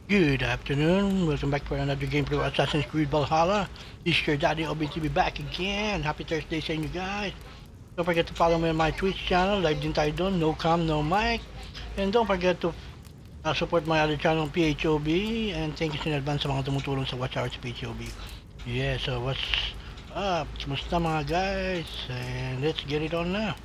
Good afternoon. Welcome back for another gameplay of Assassin's Creed Valhalla. This is your daddy OBTV back again. Happy Thursday sa inyo guys. Don't forget to follow me on my Twitch channel. Live din tayo doon. No cam, no mic. And don't forget to support my other channel, PHOB. And thank you in advance sa mga tumutulong sa Watch Hours PHOB. Yeah, so what's up? Kumusta mga guys? And let's get it on now.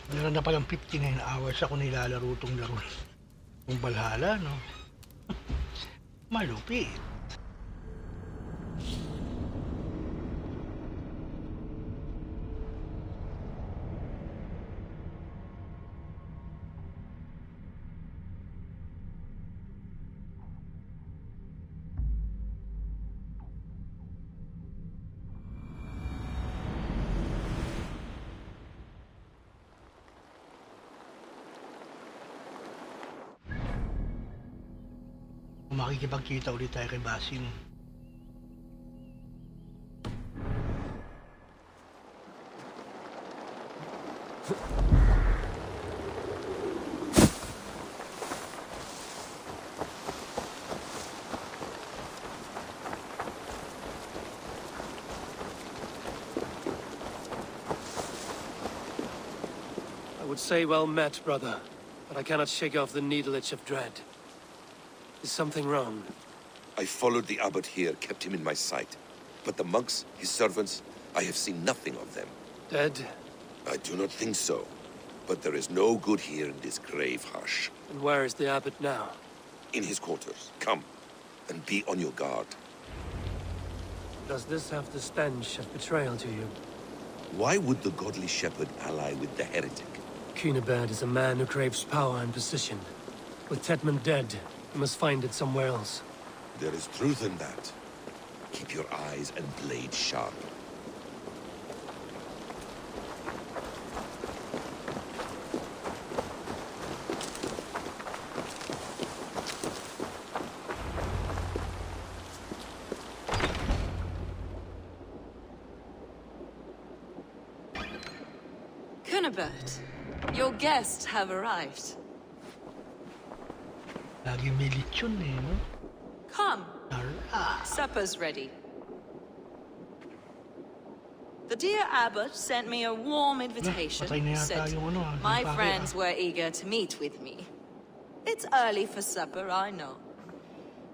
Meron na palang 59 hours ako nilalaro tong laro. Kung Valhalla, no? Malupit. Kung makikipagkita ulit tayo kay Basim. I would say well met, brother, but I cannot shake off the needle itch of dread. Is something wrong? I followed the abbot here, kept him in my sight. But the monks, his servants, I have seen nothing of them. Dead? I do not think so. But there is no good here in this grave hush. And where is the abbot now? In his quarters. Come, and be on your guard. Does this have the stench of betrayal to you? Why would the godly shepherd ally with the heretic? Cunibert is a man who craves power and position. With Tetman dead, he must find it somewhere else. There is truth in that. Keep your eyes and blade sharp. Cunibert, your guests have arrived. Lagi may lechon eh, no? Come, Tara. supper's ready. The dear abbot sent me a warm invitation. patay na yata Said yung ano, my yung pare, friends were eager to meet with me. It's early for supper, I know.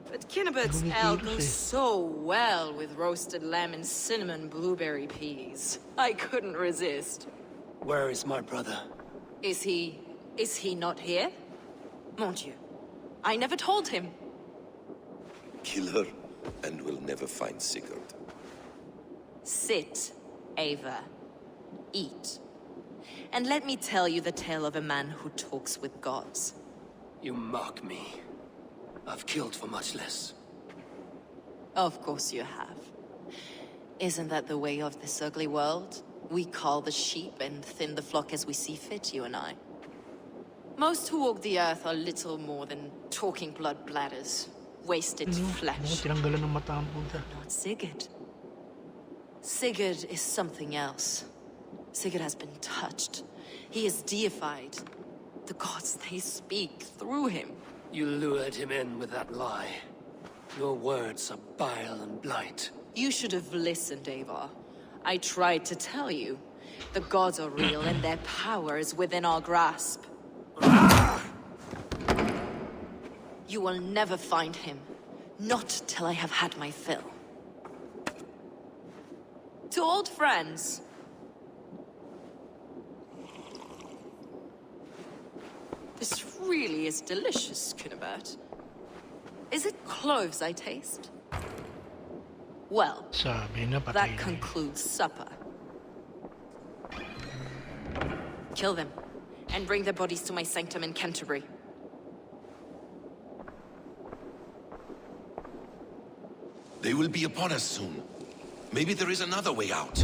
But Cunibert's ale Gumigilos goes eh. so well with roasted lamb and cinnamon blueberry peas. I couldn't resist. Where is my brother? Is he not here? Mon Dieu, I never told him. Kill her, and we'll never find Sigurd. Sit, Ava. Eat. And let me tell you the tale of a man who talks with gods. You mock me. I've killed for much less. Of course you have. Isn't that the way of this ugly world? We cull the sheep and thin the flock as we see fit, you and I. Most who walk the earth are little more than talking blood bladders, wasted Ano? flesh. Tinanggalan ng mata ang puta. Not Sigurd. Sigurd is something else. Sigurd has been touched. He is deified. The gods, they speak through him. You lured him in with that lie. Your words are bile and blight. You should have listened, Ava. I tried to tell you. The gods are real and their power is within our grasp. You will never find him. Not till I have had my fill. To old friends. This really is delicious, Cunibert. Is it cloves I taste? Well, Sabi na patay that na. concludes supper. Kill them, and bring their bodies to my sanctum in Canterbury. They will be upon us soon. Maybe there is another way out.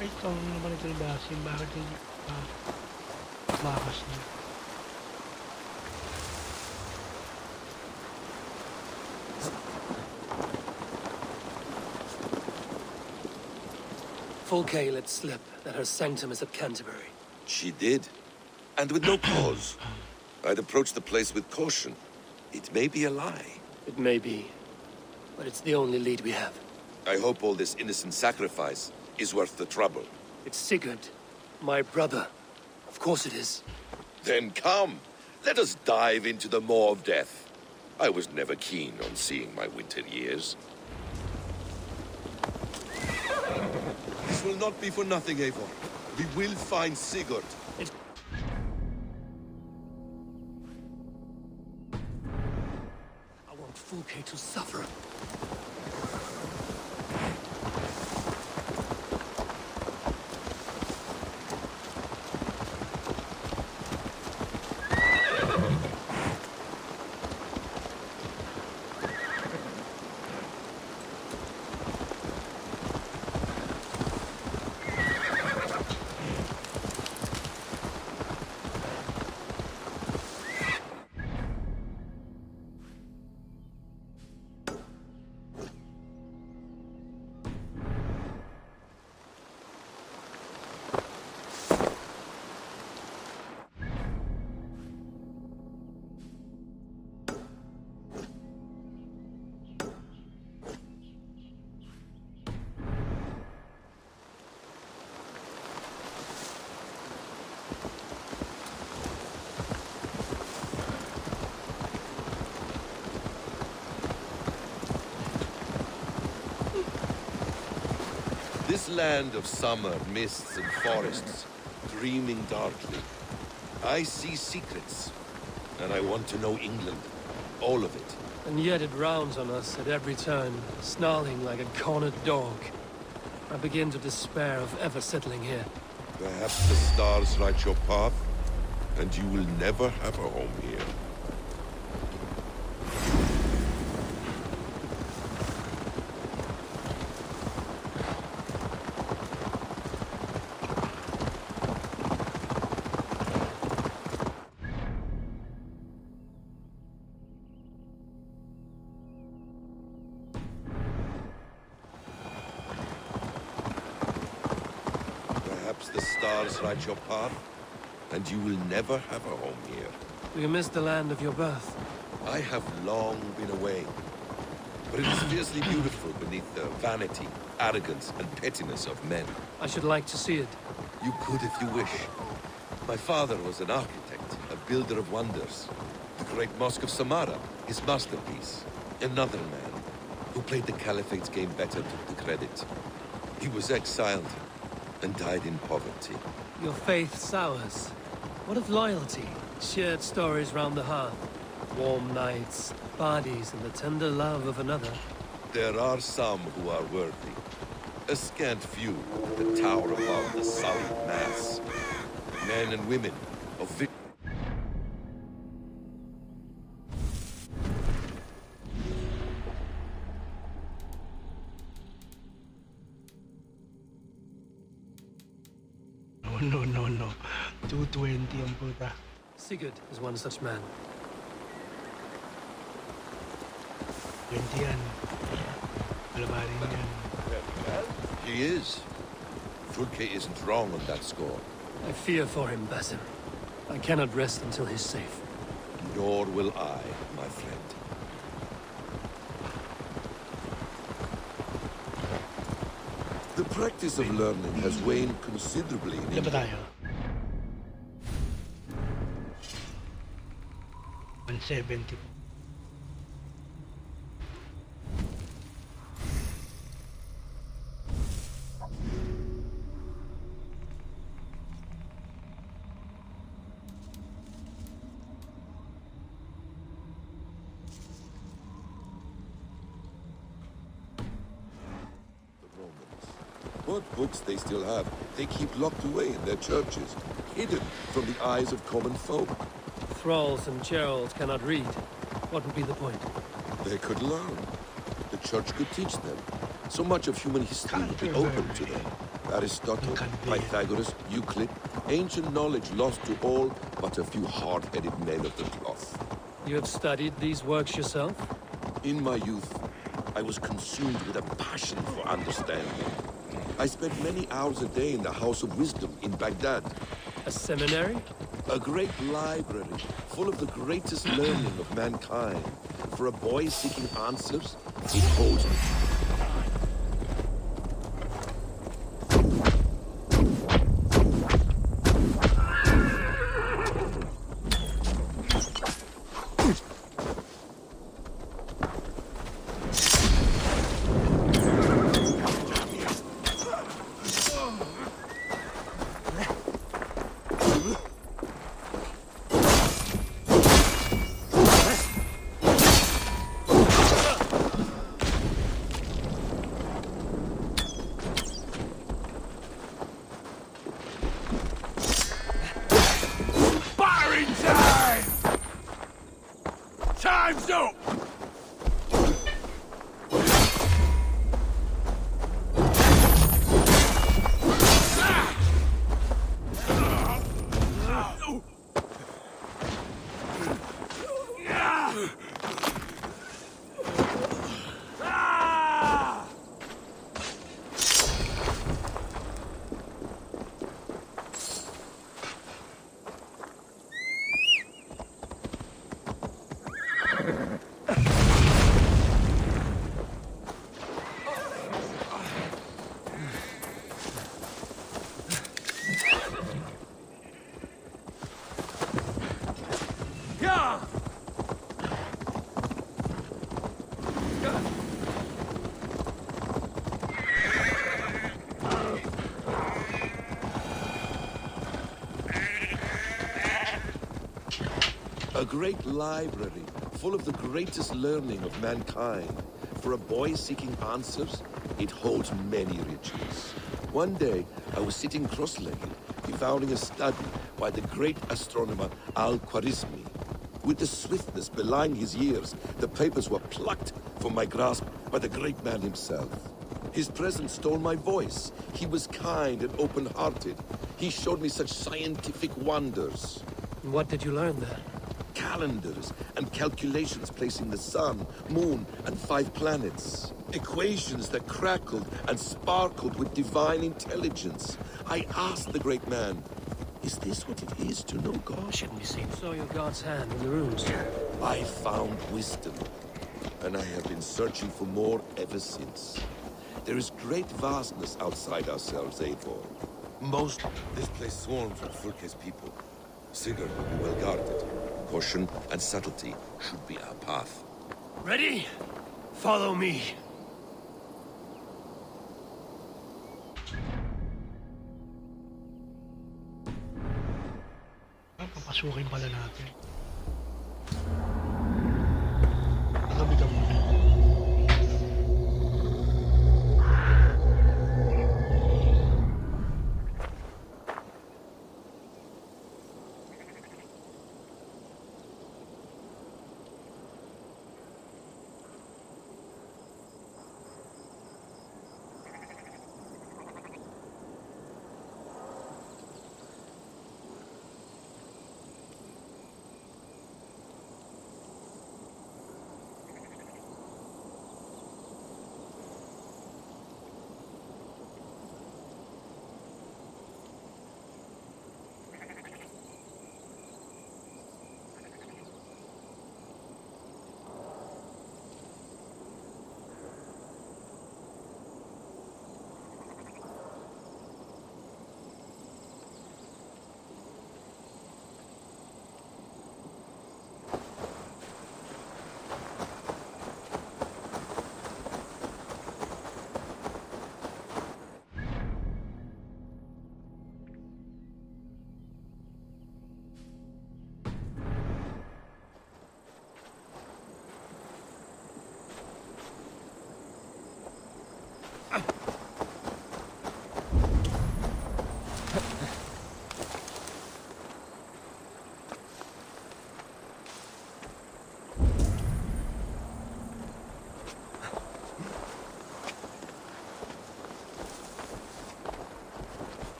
Ay, ito naman ito yung basin. Bakit hindi makas na? Fulke let slip that her sanctum is at Canterbury. She did. And with no cause. I'd approach the place with caution. It may be a lie. It may be, but it's the only lead we have. I hope all this innocent sacrifice is worth the trouble. It's Sigurd, my brother. Of course it is. Then come, let us dive into the maw of death. I was never keen on seeing my winter years. This will not be for nothing, Eivor. We will find Sigurd. I want Fulke to suffer. this land of summer, mists and forests, dreaming darkly, I see secrets, and I want to know England, all of it. And yet it rounds on us at every turn, snarling like a cornered dog. I begin to despair of ever settling here. Perhaps the stars light your path, and you will never have a home here. Perhaps the stars light your path, and you will never have a home here. Do you miss the land of your birth? I have long been away, but it is fiercely beautiful beneath the vanity, arrogance, and pettiness of men. I should like to see it. You could if you wish. My father was an architect, a builder of wonders. The great Mosque of Samarra, his masterpiece. Another man who played the Caliphate's game better took the credit. He was exiled and died in poverty. Your faith sours. What of loyalty? Shared stories round the hearth. Warm nights, parties, and the tender love of another. There are some who are worthy. A scant few that tower above the sullied mass. Men and women of No. 220 ang puta. Sigurd is one such man. 20 yan. Malabarin yan. He is. Fulke isn't wrong on that score. I fear for him, Basim. I cannot rest until he's safe. Nor will I, my friend. The practice of learning has waned considerably in Ilan ba England. tayo? 170. What books they still have, they keep locked away in their churches, hidden from the eyes of common folk. Thralls and churls cannot read. What would be the point? They could learn. The church could teach them. So much of human history would be open to them. Aristotle, Pythagoras, Euclid, ancient knowledge lost to all but a few hard-headed men of the cloth. You have studied these works yourself? In my youth, I was consumed with a passion for understanding. I spent many hours a day in the House of Wisdom in Baghdad. A seminary? A great library full of the greatest learning of mankind. For a boy seeking answers, it holds me. Time's up! great library, full of the greatest learning of mankind. For a boy seeking answers, it holds many riches. One day, I was sitting cross-legged, devouring a study by the great astronomer Al-Khwarizmi. With the swiftness belying his years, the papers were plucked from my grasp by the great man himself. His presence stole my voice. He was kind and open-hearted. He showed me such scientific wonders. What did you learn there? Calendars and calculations placing the sun, moon, and 5 planets. Equations that crackled and sparkled with divine intelligence. I asked the great man, is this what it is to know God? Shouldn't be seen. Saw your god's hand in the runes. I found wisdom, and I have been searching for more ever since. There is great vastness outside ourselves, Eivor. This place swarms with Fulke's people. Sigurd will be well guarded. Caution and subtlety should be our path. Ready? Follow me. Papasukin pala natin. Gabi ka muna.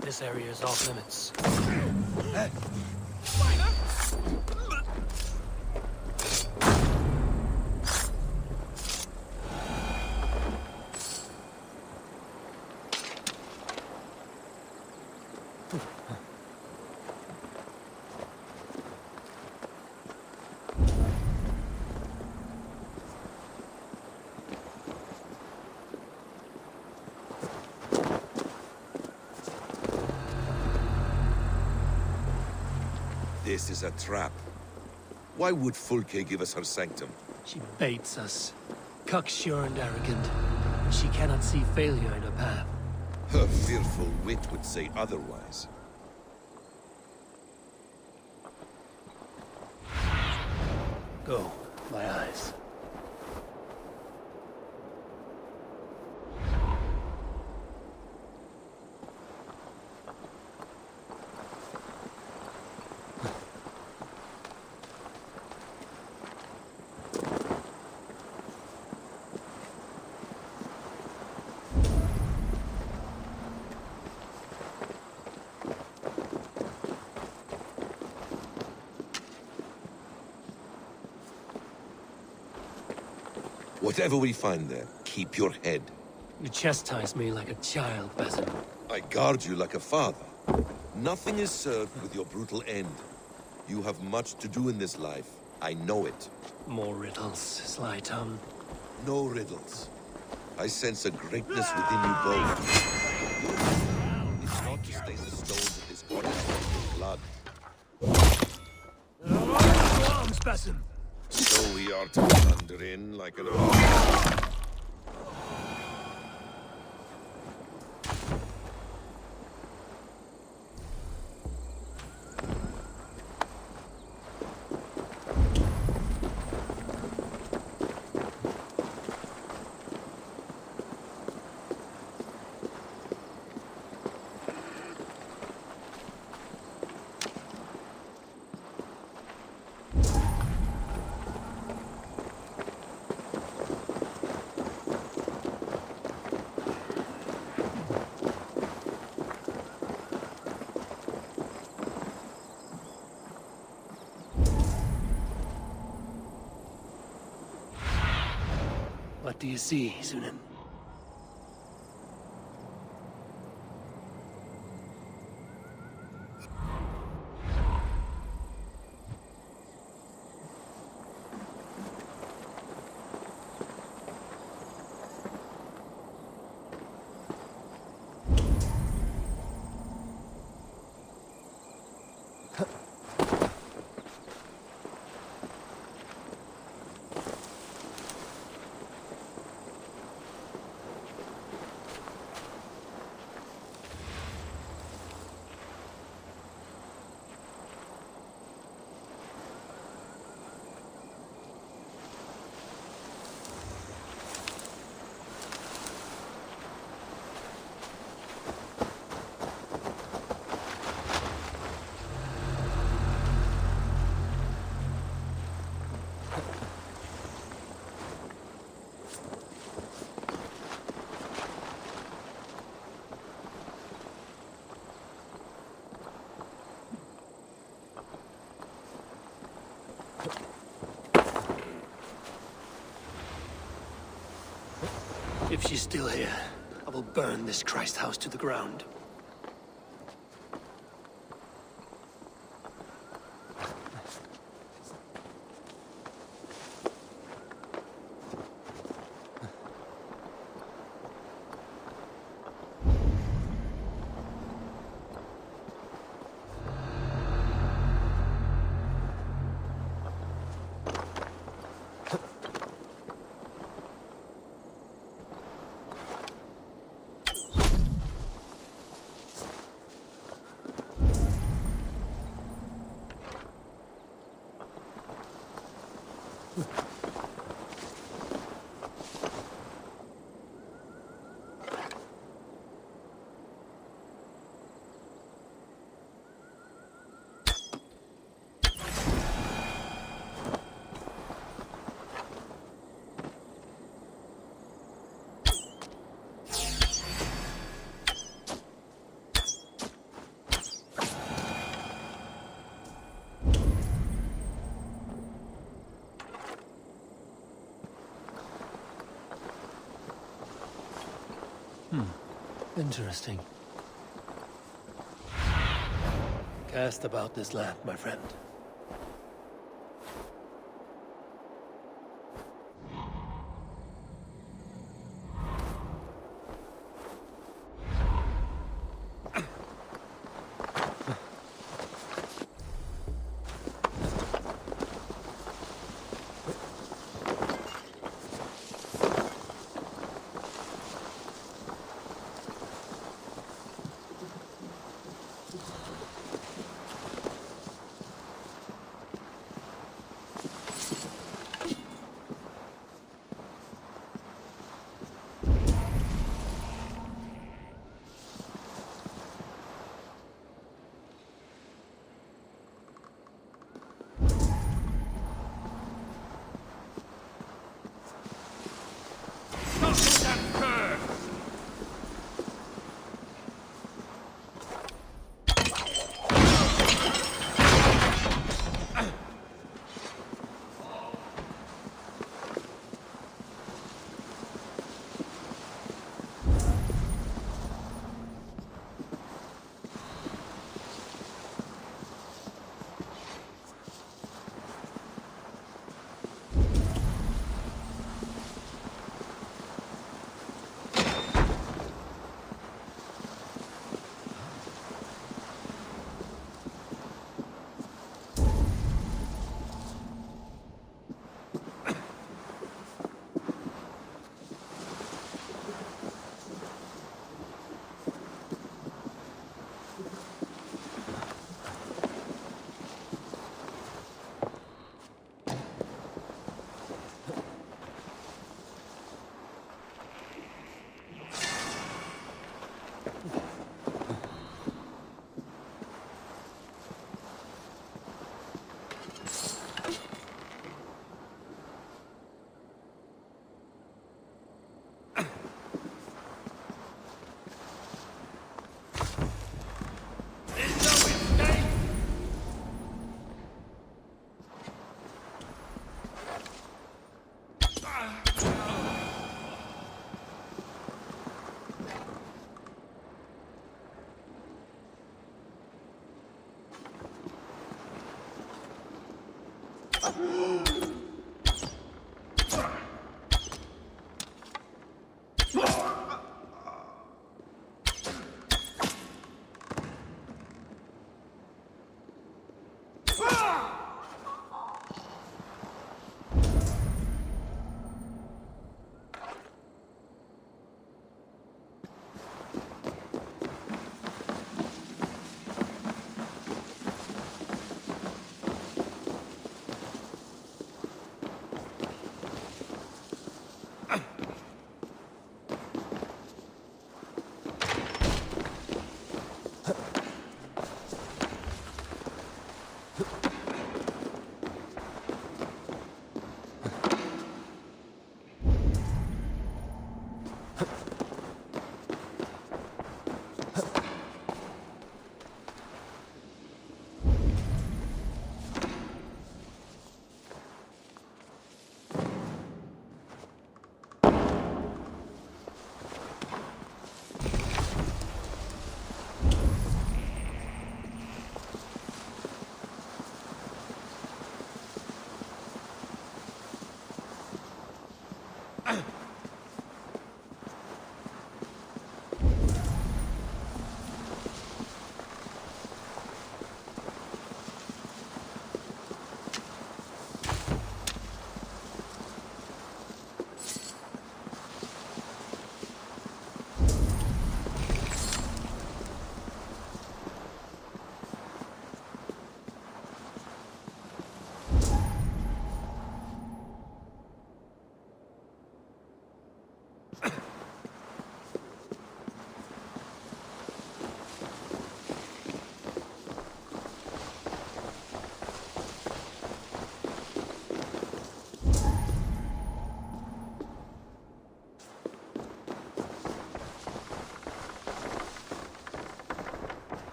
This area is off limits. This is a trap. Why would Fulke give us her sanctum? She baits us. Cocksure and arrogant. She cannot see failure in her path. Her fearful wit would say otherwise. Go, my eyes. Whatever we find there, keep your head. You chastise me like a child, Basim. I guard you like a father. Nothing is served with your brutal end. You have much to do in this life. I know it. More riddles, sly tongue. No riddles. I sense a greatness within you both. It's not to stain the stones of this honest with blood. Your arms, Basim! So we are to thunder in like an army. What do you see, Sunan? If she's still here, I will burn this Christ house to the ground. Interesting. Cast about this land, my friend.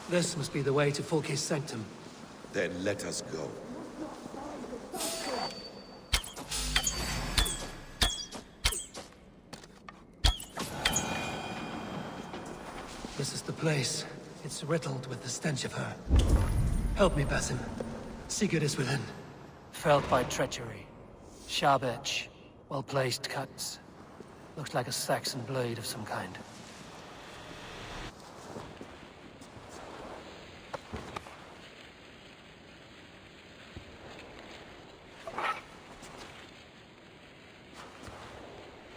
This must be the way to Fulke's sanctum. Then let us go. This is the place. It's riddled with the stench of her. Help me, Basim. Sigurd is within. Felled by treachery. Sharp edge. Well-placed cuts. Looks like a Saxon blade of some kind.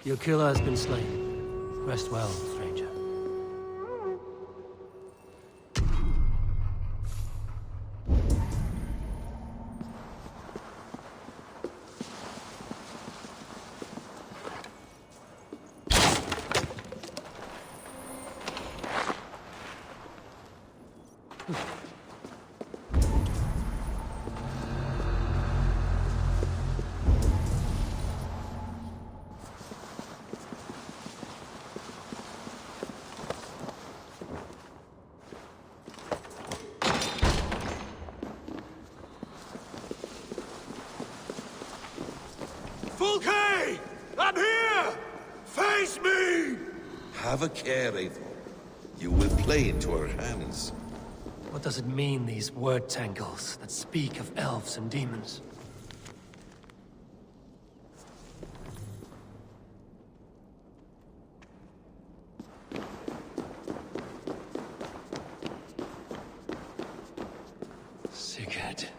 Your killer has been slain. Rest well, stranger. Fulke! I'm here! Face me! Have a care, Eivor. You will play into our hands. What does it mean, these word tangles that speak of elves and demons? Sigurd.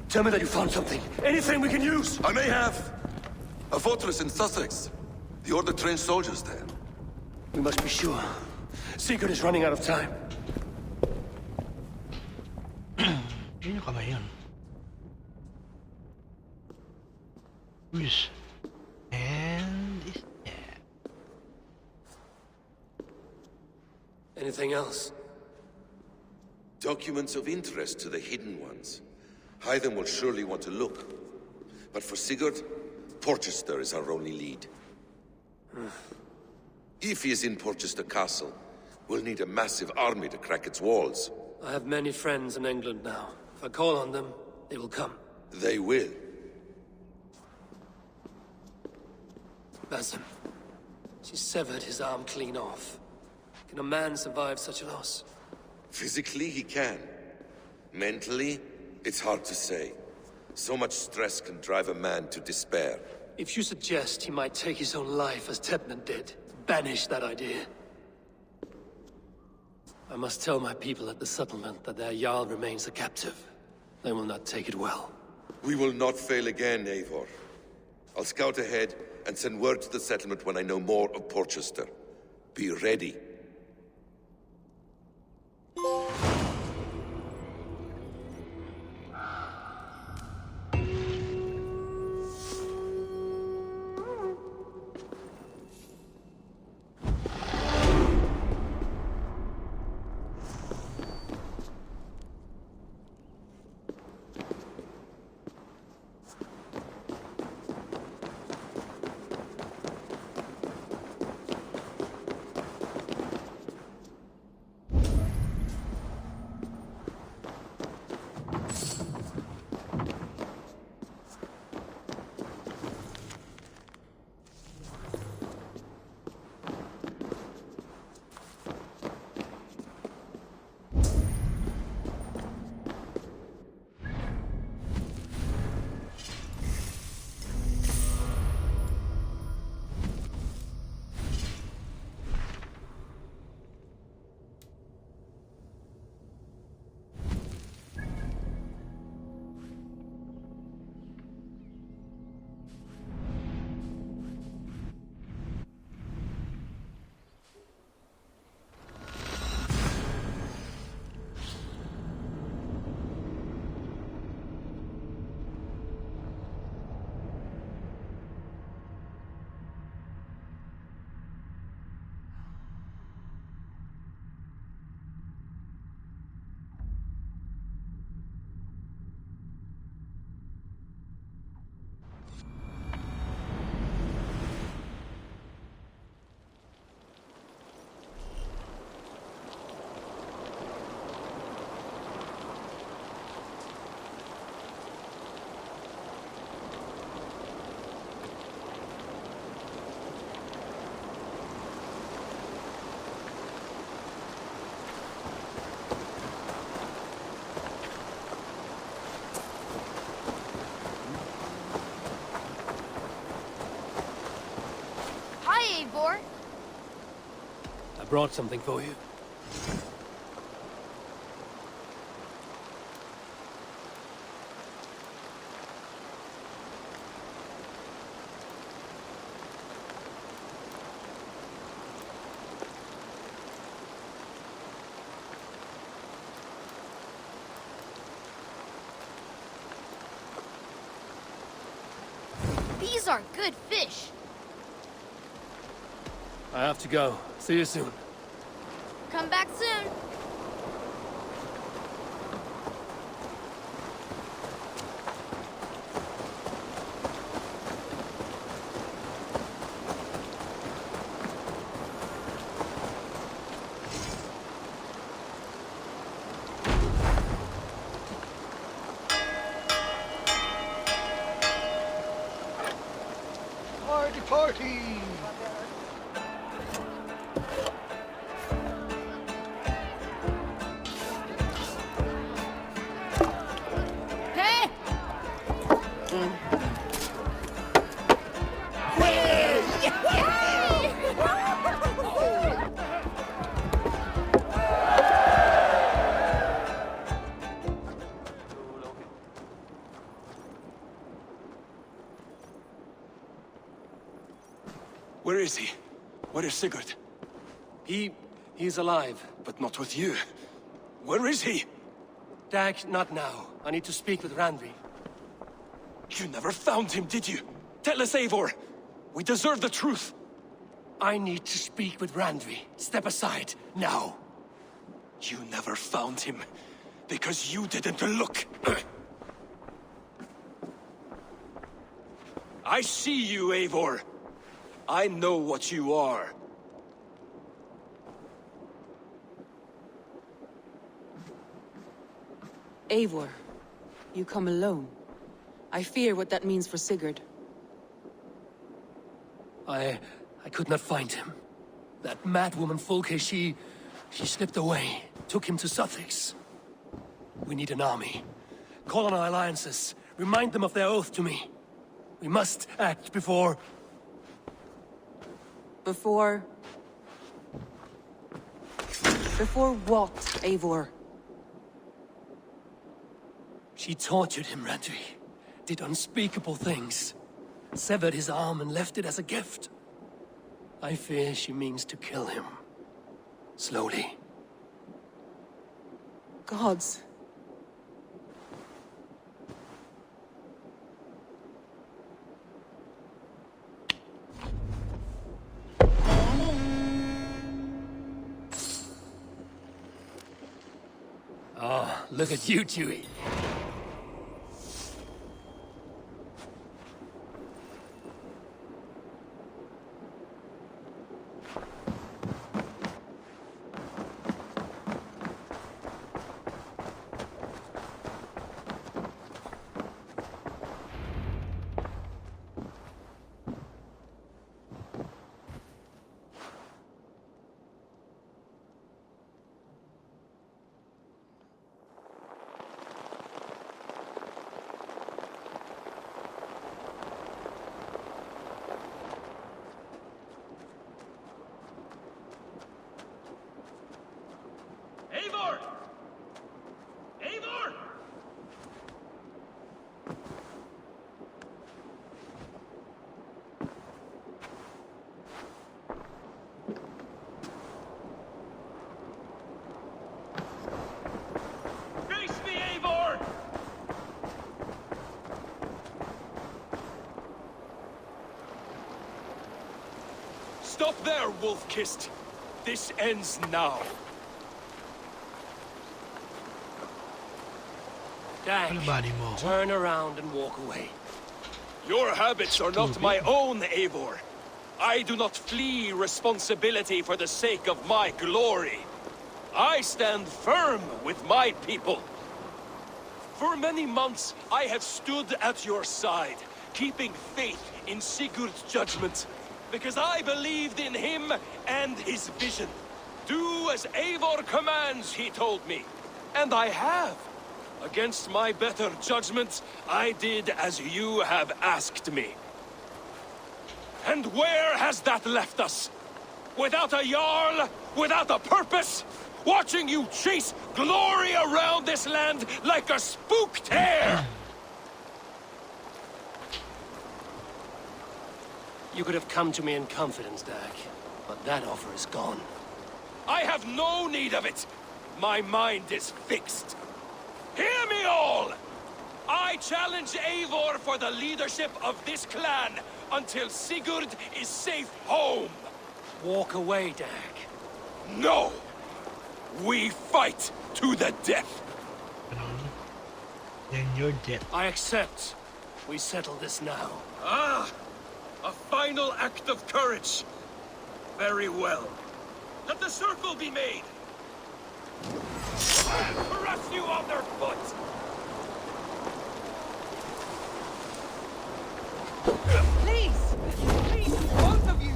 Tell me that you found something. Anything we can use! I may have. A fortress in Sussex. The Order trained soldiers there. We must be sure. Sigurd is running out of time. Sino ka ba yun? Who's... And... is that? Anything else? Documents of interest to the Hidden Ones. Hyden will surely want to look. But for Sigurd, Porchester is our only lead. If he is in Porchester Castle, we'll need a massive army to crack its walls. I have many friends in England now. If I call on them, they will come. They will. Basim. She severed his arm clean off. Can a man survive such a loss? Physically, he can. Mentally, it's hard to say. So much stress can drive a man to despair. If you suggest he might take his own life as Tedman did, banish that idea. I must tell my people at the settlement that their Jarl remains a captive. They will not take it well. We will not fail again, Eivor. I'll scout ahead and send word to the settlement when I know more of Porchester. Be ready. Eivor. I brought something for you. These are good fish. I have to go. See you soon. Come back soon. Party, party! Hey! Where is he? Where is Sigurd? He's alive. But not with you. Where is he? Dag, not now. I need to speak with Randvi. You never found him, did you? Tell us, Eivor. We deserve the truth. I need to speak with Randvi. Step aside, now. You never found him, because you didn't look. I see you, Eivor. I know what you are. Eivor, you come alone. I fear what that means for Sigurd. I could not find him. That madwoman Folke, she slipped away, took him to Sussex. We need an army. Call on our alliances. Remind them of their oath to me. We must act before... Before what, Eivor? She tortured him, Randvi. Did unspeakable things. Severed his arm and left it as a gift. I fear she means to kill him. Slowly. Gods. Oh, look at you, Chewie. Eivor! Eivor! Face me, Eivor! Stop there, wolf-kissed. This ends now. Dag, Ano body mo? turn around and walk away. Your habits are not my own, Eivor. I do not flee responsibility for the sake of my glory. I stand firm with my people. For many months, I have stood at your side, keeping faith in Sigurd's judgment, because I believed in him and his vision. Do as Eivor commands, he told me. And I have. Against my better judgment, I did as you have asked me. And where has that left us? Without a Jarl, without a purpose? Watching you chase glory around this land like a spooked hare! You could have come to me in confidence, Dag, but that offer is gone. I have no need of it! My mind is fixed. Hear me all! I challenge Eivor for the leadership of this clan until Sigurd is safe home. Walk away, Dag. No! We fight to the death. Then you're dead. I accept. We settle this now. Ah! A final act of courage. Very well. Let the circle be made. Crush you underfoot! Please! Please, both of you!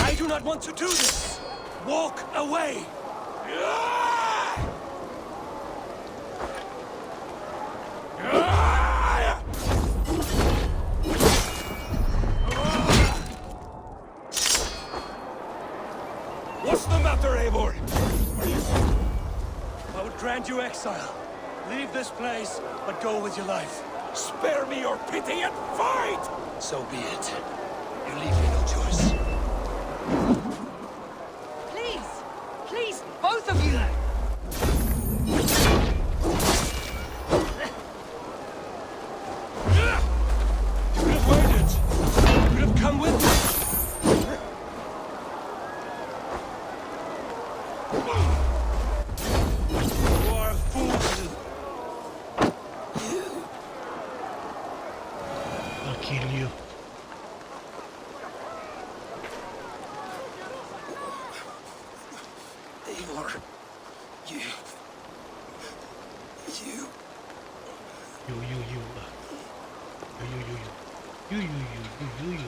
I do not want to do this! Walk away! What's the matter, Eivor? I would grant you exile, Leave this place, but go with your life. Spare me your pity and fight! So be it. You leave me no choice. Please! Please, both of you! You could have waited. You could have come with me. You are a fool. I'll kill you. Eivor, you. You.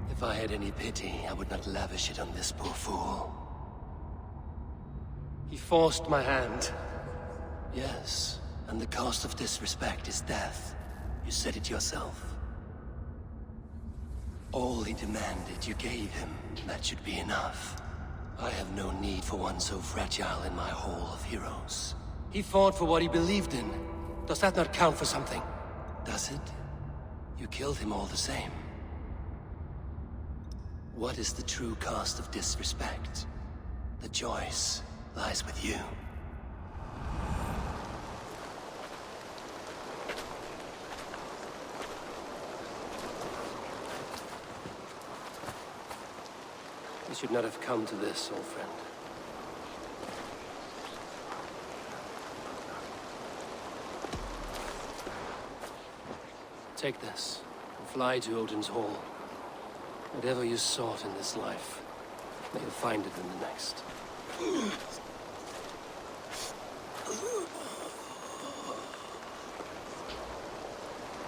If I had any pity, I would not lavish it on this poor fool. He forced my hand. Yes, and the cost of disrespect is death. You said it yourself. All he demanded, you gave him. That should be enough. I have no need for one so fragile in my hall of heroes. He fought for what he believed in. Does that not count for something? Does it? You killed him all the same. What is the true cost of disrespect? The choice lies with you. We should not have come to this, old friend. Take this, and fly to Odin's Hall. Whatever you sought in this life, may you find it in the next.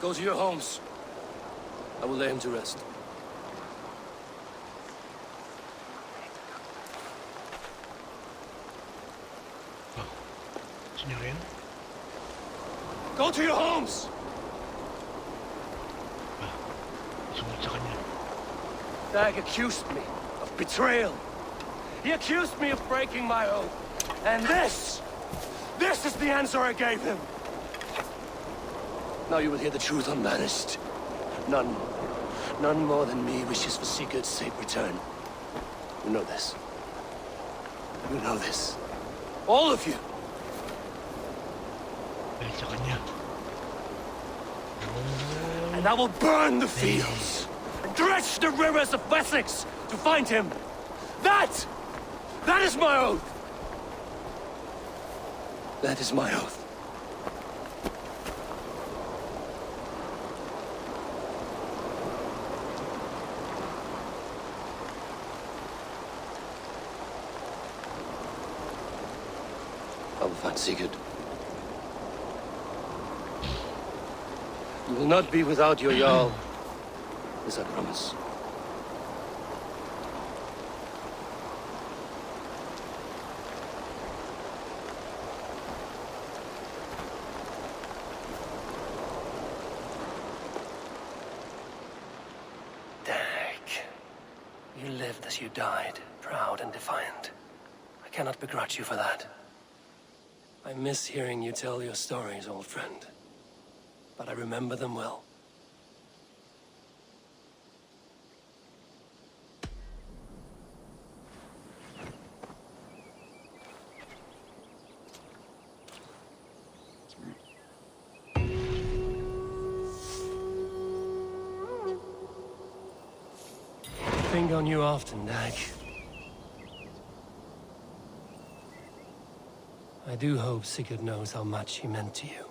Go to your homes. I will lay him to rest. Signorin? Go to your homes! Sumunod sa kanya. Dag accused me of betrayal. He accused me of breaking my oath. And this is the answer I gave him. Now you will hear the truth unbanished. None more than me wishes for Sigurd's safe return. You know this. You know this. All of you. Dahil sa kanya. And I will burn the fields, and dredge the rivers of Wessex to find him. That is my oath. That is my oath. I will find Sigurd. You will not be without your Jarl. This I promise. Dag. You lived as you died, proud and defiant. I cannot begrudge you for that. I miss hearing you tell your stories, old friend. But I remember them well. Think on you often, Dag. I do hope Sigurd knows how much he meant to you.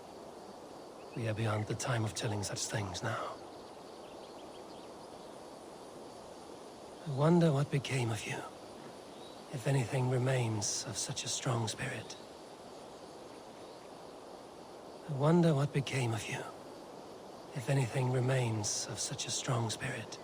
We are beyond the time of telling such things now. I wonder what became of you, if anything remains of such a strong spirit. I wonder what became of you, if anything remains of such a strong spirit.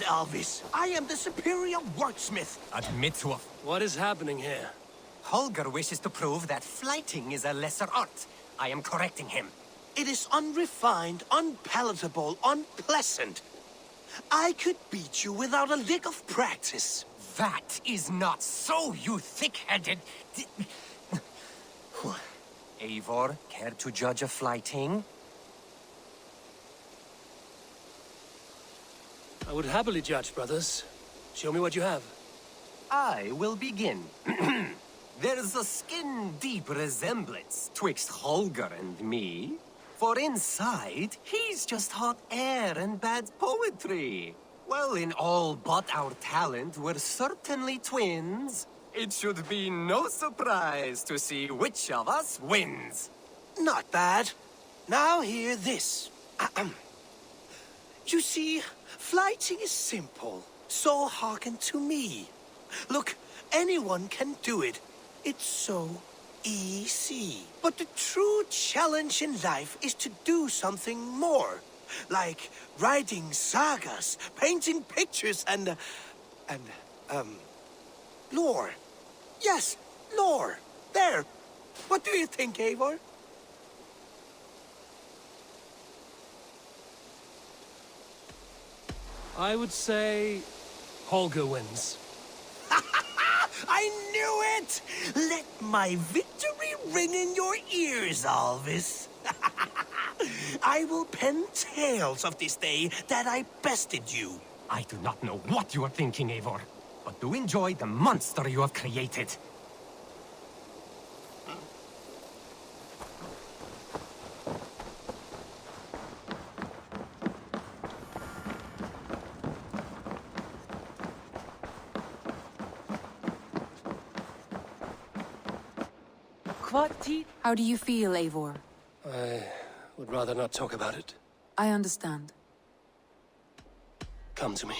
Alvis. I am the superior wordsmith. Admit to it. What is happening here? Holger wishes to prove that flighting is a lesser art. I am correcting him. It is unrefined, unpalatable, unpleasant. I could beat you without a lick of practice. That is not so, you thick-headed... Eivor, care to judge a flighting? I would happily judge, brothers. Show me what you have. I will begin. There's a skin-deep resemblance twixt Holger and me. For inside, he's just hot air and bad poetry. Well, in all but our talent, we're certainly twins. It should be no surprise to see which of us wins. Not bad. Now hear this. You see, flighting is simple, so hearken to me. Look, anyone can do it. It's so easy. But the true challenge in life is to do something more. Like writing sagas, painting pictures, and lore. Yes, lore. There. What do you think, Eivor? I would say Holger wins. I knew it! Let my victory ring in your ears, Alvis. I will pen tales of this day that I bested you. I do not know what you are thinking, Eivor, but do enjoy the monster you have created. How do you feel, Eivor? I would rather not talk about it. I understand. Come to me.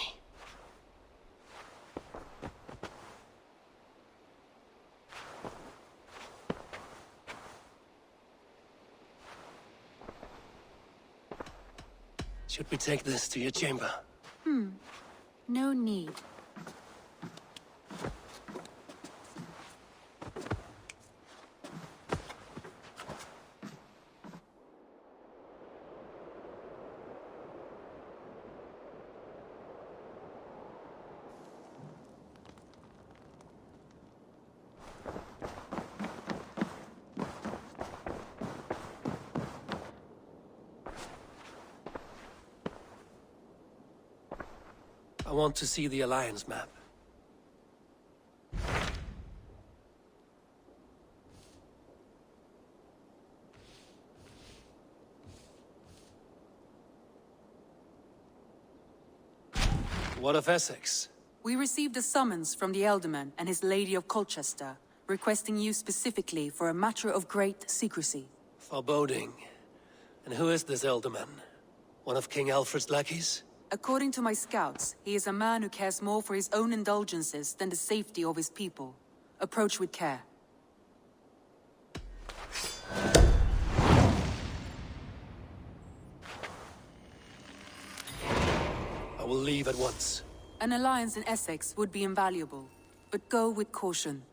Should we take this to your chamber? No need. I want to see the Alliance map. What of Essex? We received a summons from the Elderman and his Lady of Colchester, requesting you specifically for a matter of great secrecy. Foreboding. And who is this Elderman? One of King Alfred's lackeys? According to my scouts, he is a man who cares more for his own indulgences than the safety of his people. Approach with care. I will leave at once. An alliance in Essex would be invaluable, but go with caution.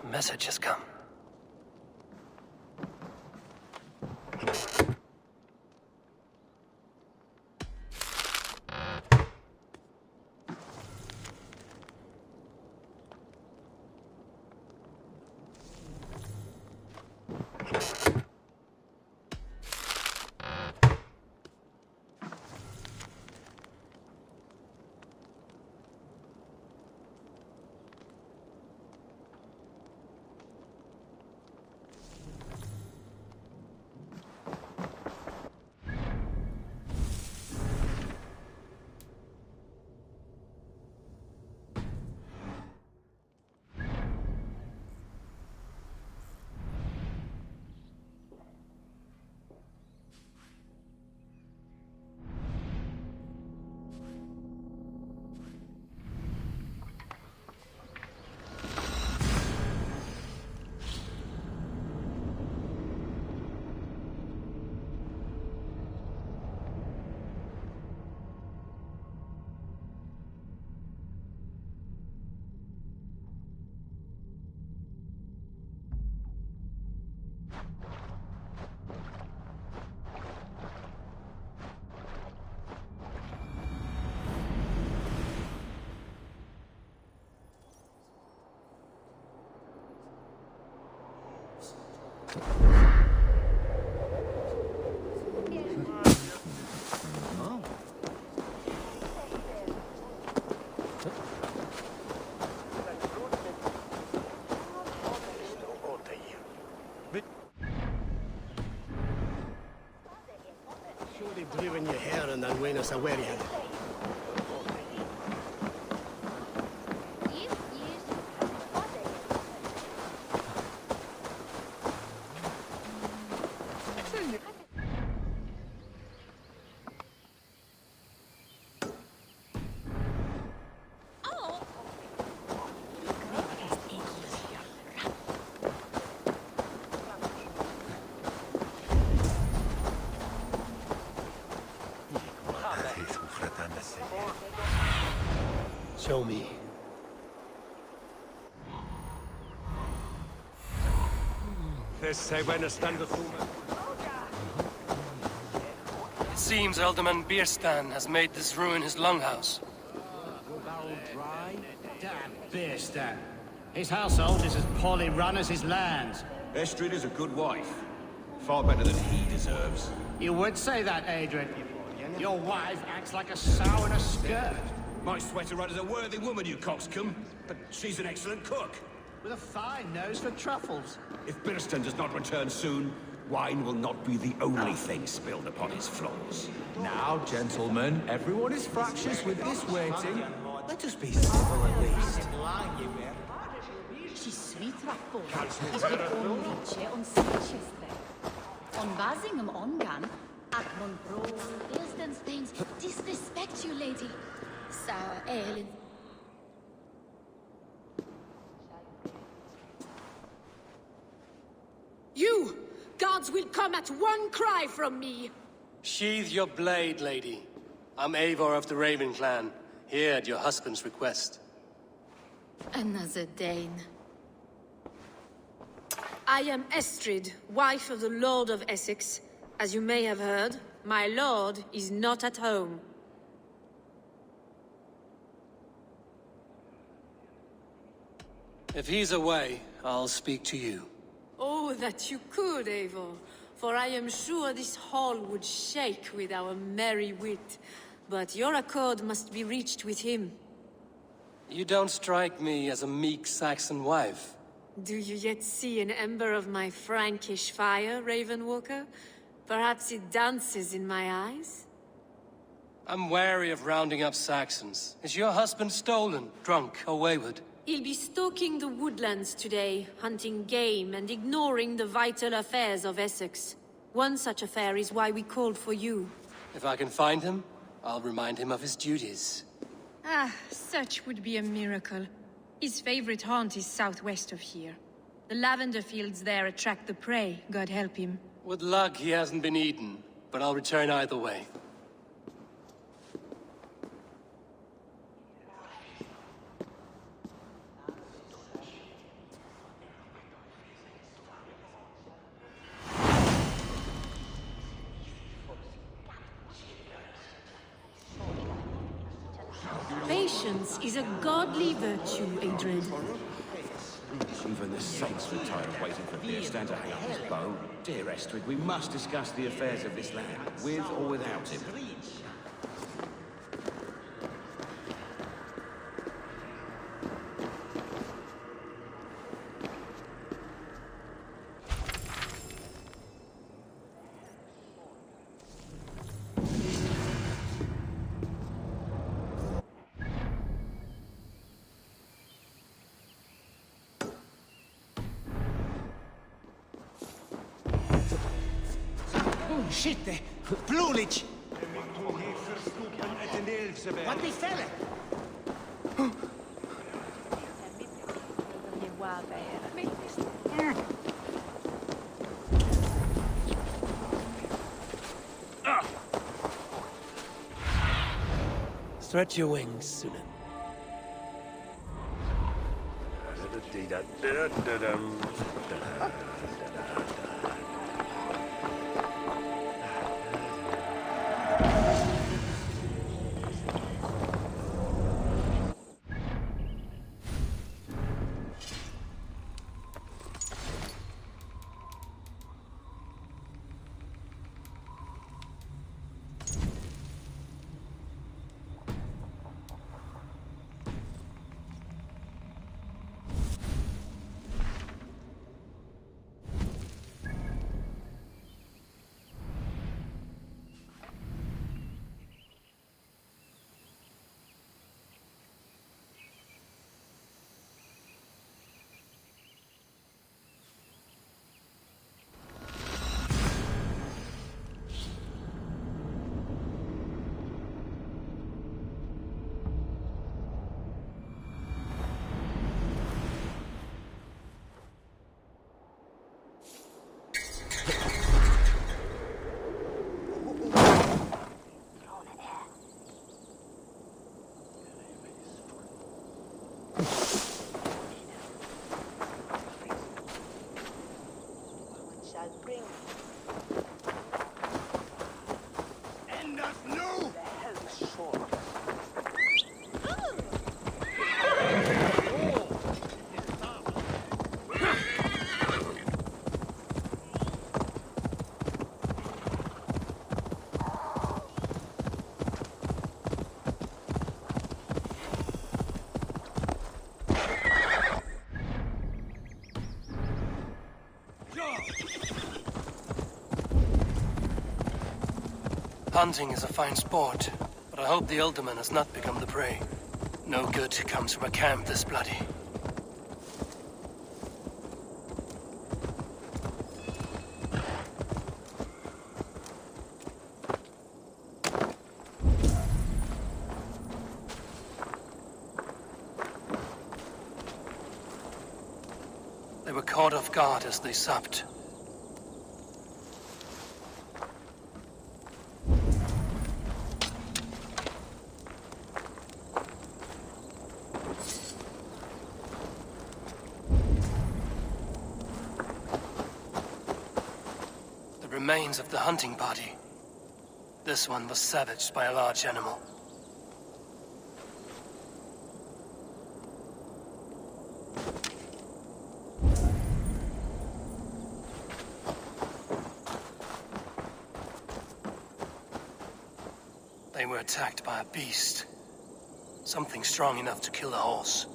A message has come. Surely blew in your hair and then win us a wear you. Show me. It seems Alderman Bierstan has made this ruin his longhouse. Damn Bierstan. His household is as poorly run as his lands. Estrid is a good wife. Far better than he deserves. You would say that, Adrian. Your wife acts like a sow in a skirt. My sweater run is a worthy woman, you coxcomb. But she's an excellent cook. With a fine nose for truffles. If Birston does not return soon, wine will not be the only thing spilled upon his floors. Now, gentlemen, everyone is fractious with this waiting. Let us be civil at least. Ci sui trappor, is de onriche on Chichester. On Basingham ongan, at Monroe, Bilston's things disrespect you, lady. Sour ale. You! Gods will come at one cry from me! Sheathe your blade, lady. I'm Eivor of the Raven clan, here at your husband's request. Another Dane. I am Estrid, wife of the Lord of Essex. As you may have heard, my lord is not at home. If he's away, I'll speak to you. Oh, that you could, Eivor. For I am sure this hall would shake with our merry wit. But your accord must be reached with him. You don't strike me as a meek Saxon wife. Do you yet see an ember of my Frankish fire, Ravenwalker? Perhaps it dances in my eyes? I'm wary of rounding up Saxons. Is your husband stolen, drunk, or wayward? He'll be stalking the woodlands today, hunting game and ignoring the vital affairs of Essex. One such affair is why we called for you. If I can find him, I'll remind him of his duties. Ah, such would be a miracle. His favorite haunt is southwest of here. The lavender fields there attract the prey, God help him. With luck, he hasn't been eaten, but I'll return either way. Patience is a godly virtue, Adrid. Even the saints were tired of waiting for Bierstan to hang up his bow. Dear Estrid, we must discuss the affairs of this land, with or without him. Shit, Blulich! Wat die felle? Stretch your wings, Sunan. Hunting is a fine sport, but I hope the Alderman has not become the prey. No good comes from a camp this bloody. They were caught off guard as they supped. Remains of the hunting party. This one was savaged by a large animal. They were attacked by a beast. Something strong enough to kill a horse.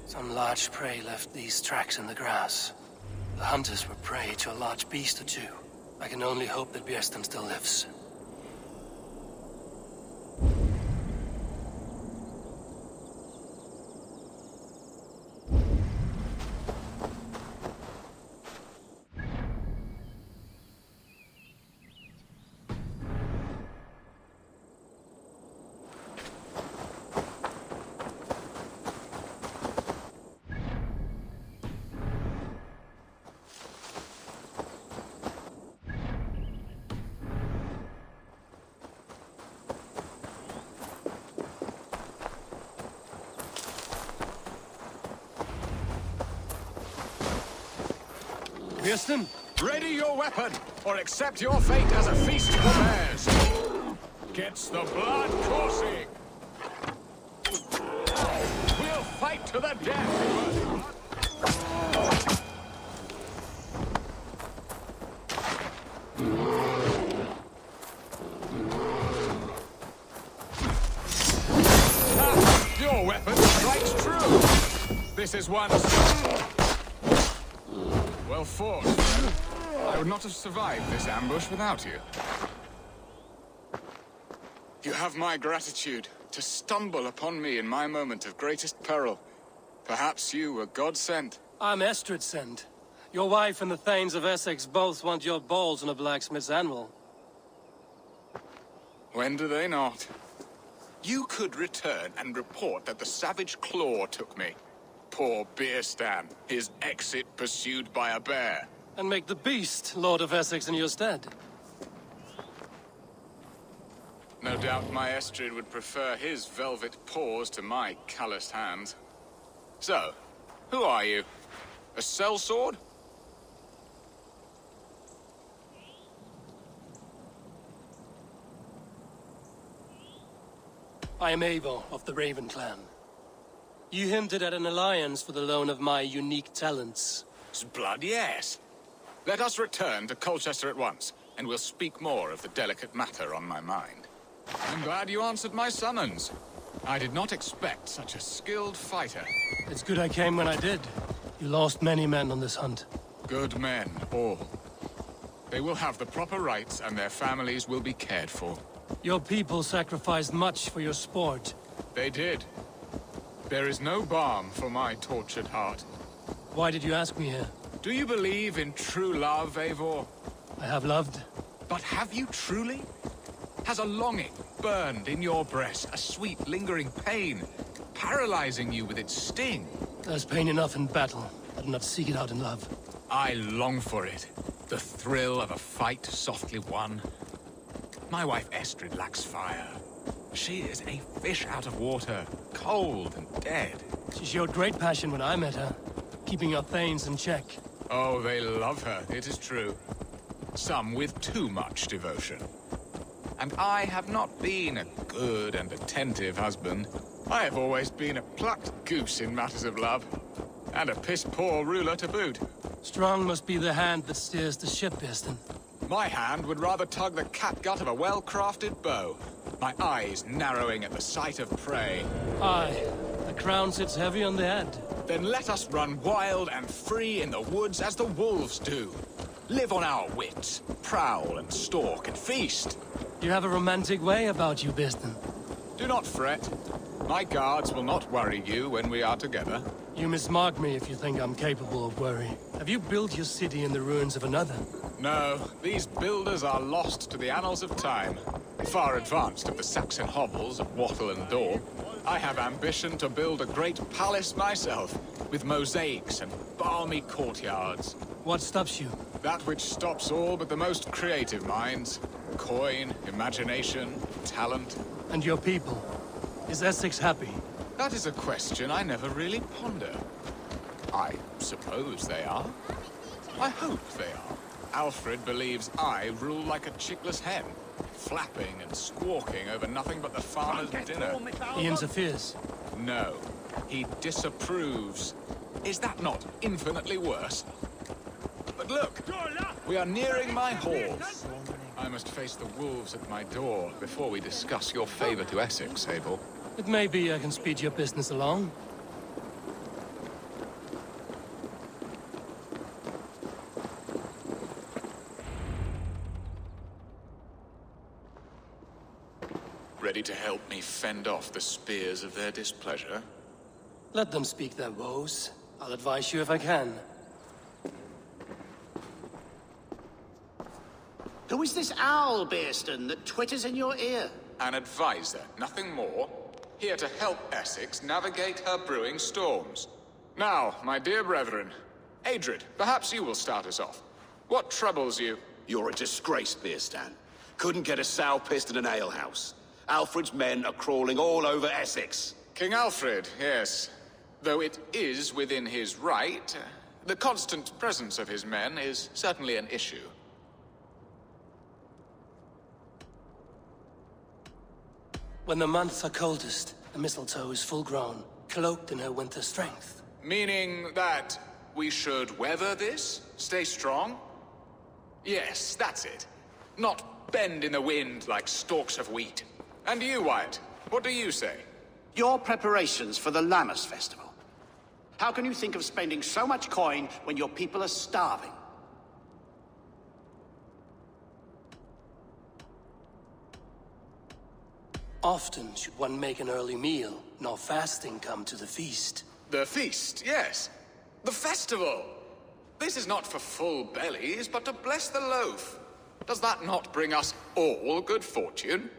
Some large prey left these tracks in the grass. The hunters were prey to a large beast or two. I can only hope that Björsten still lives. Björsten, ready your weapon, or accept your fate as a feast for bears. Gets the blood coursing. We'll fight to the death. Your weapon strikes true. This is one. Well fought, friend. I would not have survived this ambush without you. You have my gratitude to stumble upon me in my moment of greatest peril. Perhaps you were God-sent. I'm Estrid sent. Your wife and the Thanes of Essex both want your balls on a blacksmith's anvil. When do they not? You could return and report that the savage claw took me. Poor Björsten, his exit pursued by a bear. And make the beast Lord of Essex in your stead. No doubt my Estrid would prefer his velvet paws to my calloused hands. So, who are you? A sellsword? I am Eivor of the Raven clan. You hinted at an alliance for the loan of my unique talents. Blood, yes. Let us return to Colchester at once, and we'll speak more of the delicate matter on my mind. I'm glad you answered my summons. I did not expect such a skilled fighter. It's good I came when I did. You lost many men on this hunt. Good men, all. They will have the proper rights, and their families will be cared for. Your people sacrificed much for your sport. They did. There is no balm for my tortured heart. Why did you ask me here? Do you believe in true love, Eivor? I have loved. But have you truly? Has a longing burned in your breast, a sweet, lingering pain, paralyzing you with its sting? There's pain enough in battle. I do not seek it out in love. I long for it. The thrill of a fight softly won. My wife Estrid lacks fire. She is a fish out of water, cold and dead. She showed great passion when I met her, keeping your Thanes in check. Oh, they love her, it is true. Some with too much devotion. And I have not been a good and attentive husband. I have always been a plucked goose in matters of love. And a piss-poor ruler to boot. Strong must be the hand that steers the ship, Björsten. My hand would rather tug the catgut of a well-crafted bow. My eyes narrowing at the sight of prey. Aye, the crown sits heavy on the head. Then let us run wild and free in the woods as the wolves do. Live on our wits, prowl and stalk and feast. You have a romantic way about you, Biston. Do not fret. My guards will not worry you when we are together. You mismark me if you think I'm capable of worry. Have you built your city in the ruins of another? No, these builders are lost to the annals of time. Far advanced of the Saxon hovels of Wattle and Daub. I have ambition to build a great palace myself, with mosaics and balmy courtyards. What stops you? That which stops all but the most creative minds. Coin, imagination, talent. And your people? Is Essex happy? That is a question I never really ponder. I suppose they are. I hope they are. Alfred believes I rule like a chickless hen, flapping and squawking over nothing but the farmer's dinner. He interferes? No, he disapproves. Is that not infinitely worse? But look, we are nearing my halls. I must face the wolves at my door before we discuss your favor to Essex, Abel. It may be I can speed your business along. Ready to help me fend off the spears of their displeasure? Let them speak their woes. I'll advise you if I can. Who is this owl, Bearston, that twitters in your ear? An advisor, nothing more. Here to help Essex navigate her brewing storms. Now, my dear brethren, Adrid, perhaps you will start us off. What troubles you? You're a disgrace, Beerstan. Couldn't get a sow pissed in an alehouse. Alfred's men are crawling all over Essex. King Alfred, yes. Though it is within his right, the constant presence of his men is certainly an issue. When the months are coldest, the mistletoe is full grown, cloaked in her winter strength. Meaning that we should weather this? Stay strong? Yes, that's it. Not bend in the wind like stalks of wheat. And you, Wyatt, what do you say? Your preparations for the Lammas festival. How can you think of spending so much coin when your people are starving? Often should one make an early meal, nor fasting come to the feast. The feast, yes. The festival! This is not for full bellies, but to bless the loaf. Does that not bring us all good fortune?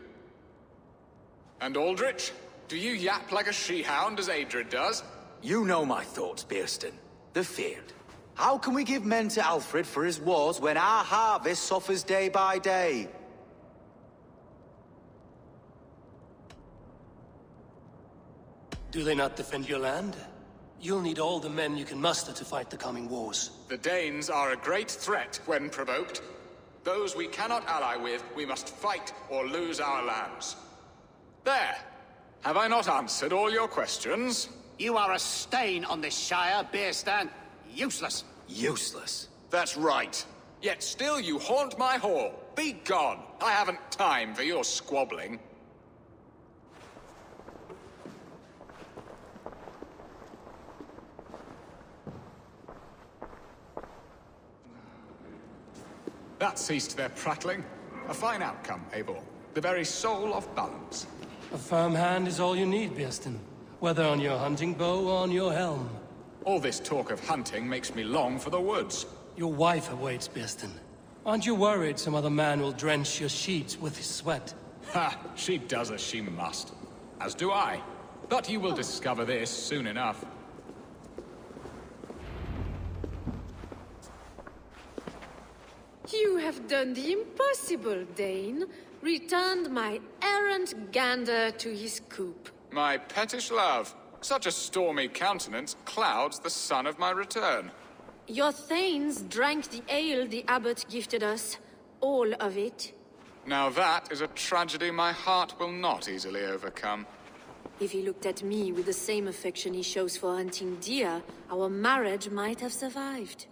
And Aldrich, do you yap like a she-hound as Adrid does? You know my thoughts, Bearston. The field. How can we give men to Alfred for his wars when our harvest suffers day by day? Do they not defend your land? You'll need all the men you can muster to fight the coming wars. The Danes are a great threat when provoked. Those we cannot ally with, we must fight or lose our lands. There! Have I not answered all your questions? You are a stain on this Shire, Bearstan. Useless. Useless? That's right. Yet still you haunt my hall. Be gone! I haven't time for your squabbling. That ceased their prattling. A fine outcome, Abel. The very soul of balance. A firm hand is all you need, Bearston. Whether on your hunting bow or on your helm. All this talk of hunting makes me long for the woods. Your wife awaits, Bearston. Aren't you worried some other man will drench your sheets with his sweat? Ha! She does as she must. As do I. But you will discover this soon enough. You have done the impossible, Dane. Returned my errant gander to his coop. My pettish love. Such a stormy countenance clouds the sun of my return. Your thanes drank the ale the abbot gifted us. All of it. Now that is a tragedy my heart will not easily overcome. If he looked at me with the same affection he shows for hunting deer, our marriage might have survived.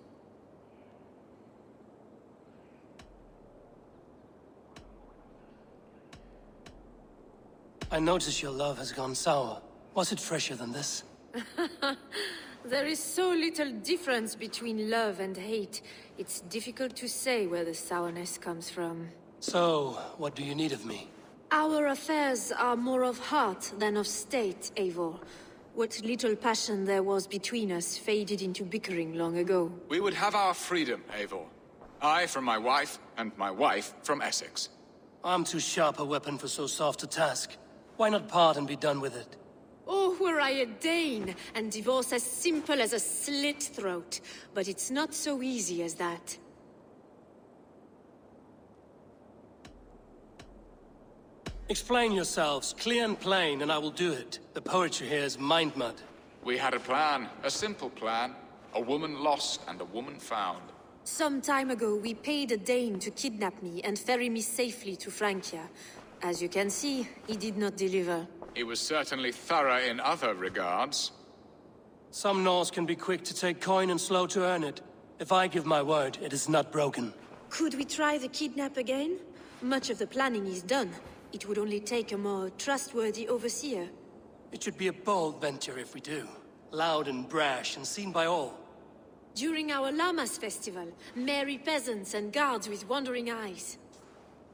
I notice your love has gone sour. Was it fresher than this? There is so little difference between love and hate. It's difficult to say where the sourness comes from. So, what do you need of me? Our affairs are more of heart than of state, Eivor. What little passion there was between us faded into bickering long ago. We would have our freedom, Eivor. I from my wife, and my wife from Essex. I'm too sharp a weapon for so soft a task. Why not part and be done with it? Oh, were I a Dane, and divorce as simple as a slit throat. But it's not so easy as that. Explain yourselves, clear and plain, and I will do it. The poetry here is mind mud. We had a plan, a simple plan. A woman lost and a woman found. Some time ago, we paid a Dane to kidnap me and ferry me safely to Francia. As you can see, he did not deliver. He was certainly thorough in other regards. Some Norse can be quick to take coin and slow to earn it. If I give my word, it is not broken. Could we try the kidnap again? Much of the planning is done. It would only take a more trustworthy overseer. It should be a bold venture if we do. Loud and brash and seen by all. During our Llamas festival, merry peasants and guards with wandering eyes.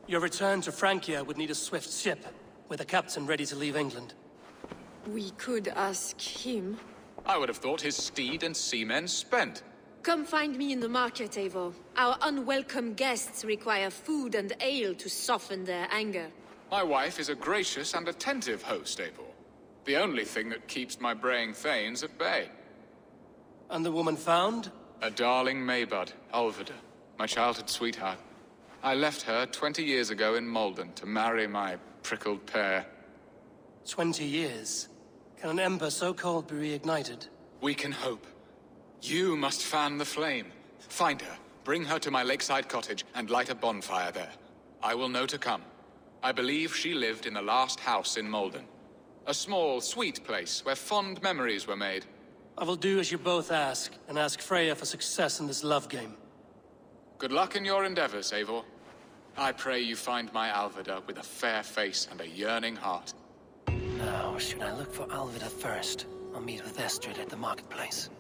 Your return to Francia would need a swift ship, with a captain ready to leave England. We could ask him. I would have thought his steed and seamen spent. Come find me in the market, Eivor. Our unwelcome guests require food and ale to soften their anger. My wife is a gracious and attentive host, Eivor. The only thing that keeps my braying thanes at bay. And the woman found? A darling Maybud, Alvida, my childhood sweetheart. I left her 20 years ago in Malden to marry my prickled pear. 20 years? Can an ember so cold be reignited? We can hope. You must fan the flame. Find her, bring her to my lakeside cottage, and light a bonfire there. I will know to come. I believe she lived in the last house in Malden. A small, sweet place where fond memories were made. I will do as you both ask, and ask Freya for success in this love game. Good luck in your endeavors, Eivor. I pray you find my Alvida with a fair face and a yearning heart. Now, should I look for Alvida first? I'll meet with Estrid at the marketplace.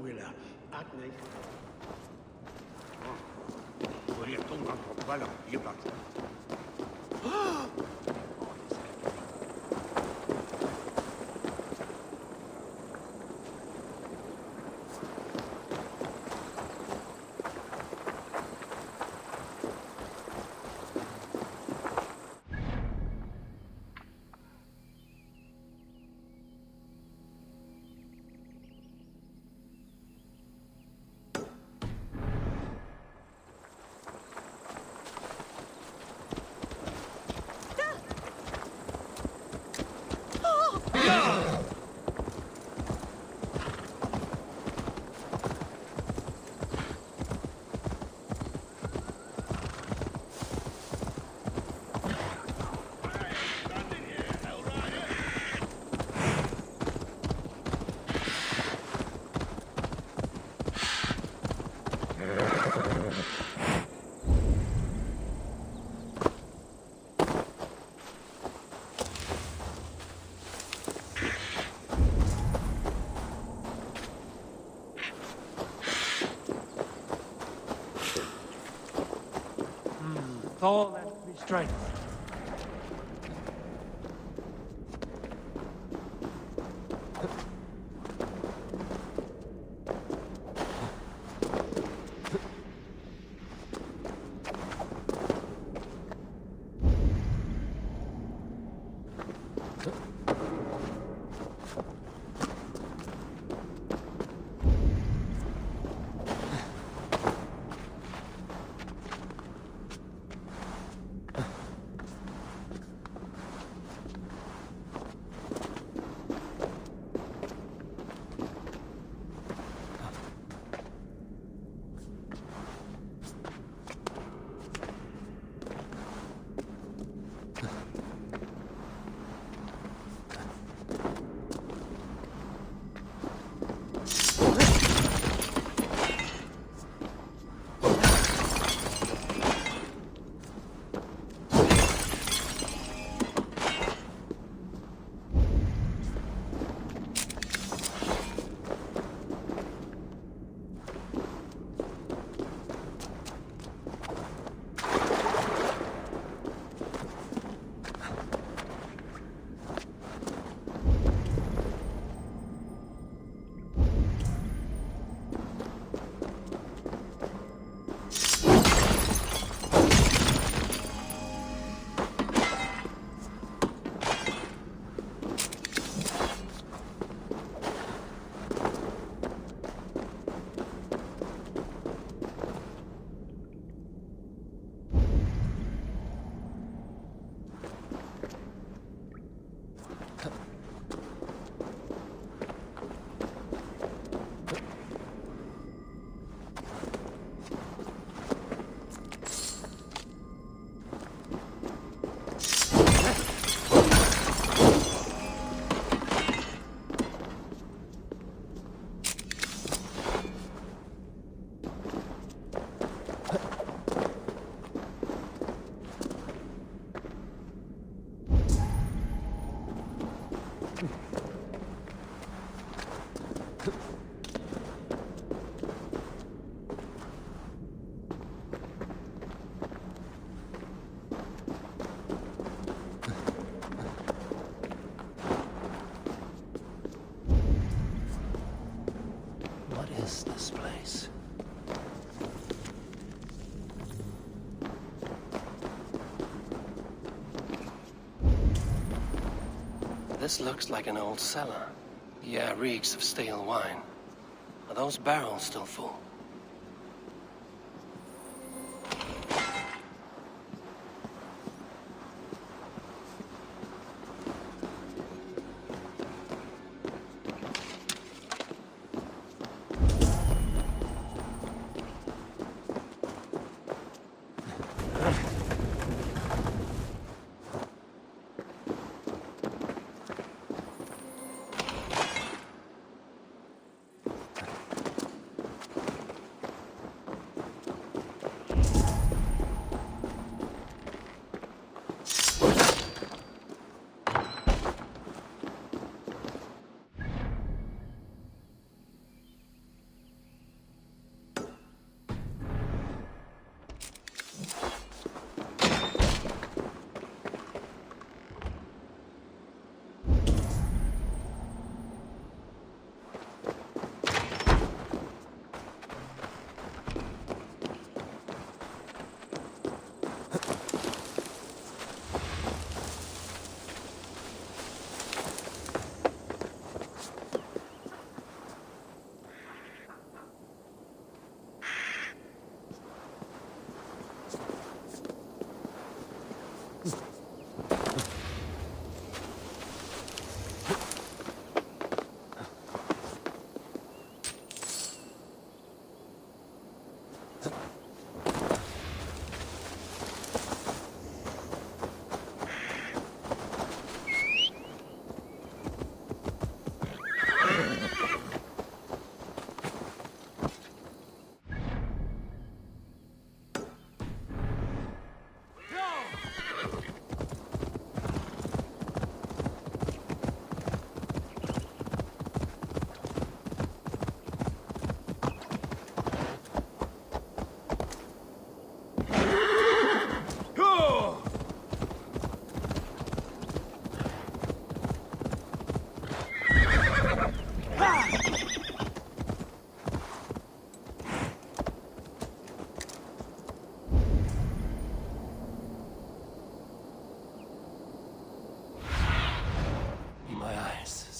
Willa, acne. Voy a tomar por bala, with all earthly strength. What is this place? This looks like an old cellar. Yeah, reeks of stale wine. Are those barrels still full?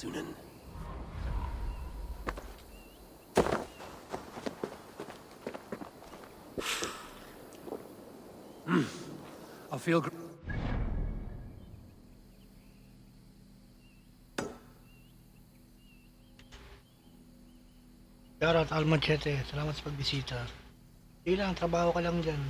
Sunan. I feel... Shoutout Al Machete, salamat sa pagbisita. Hindi lang, trabaho ka lang dyan.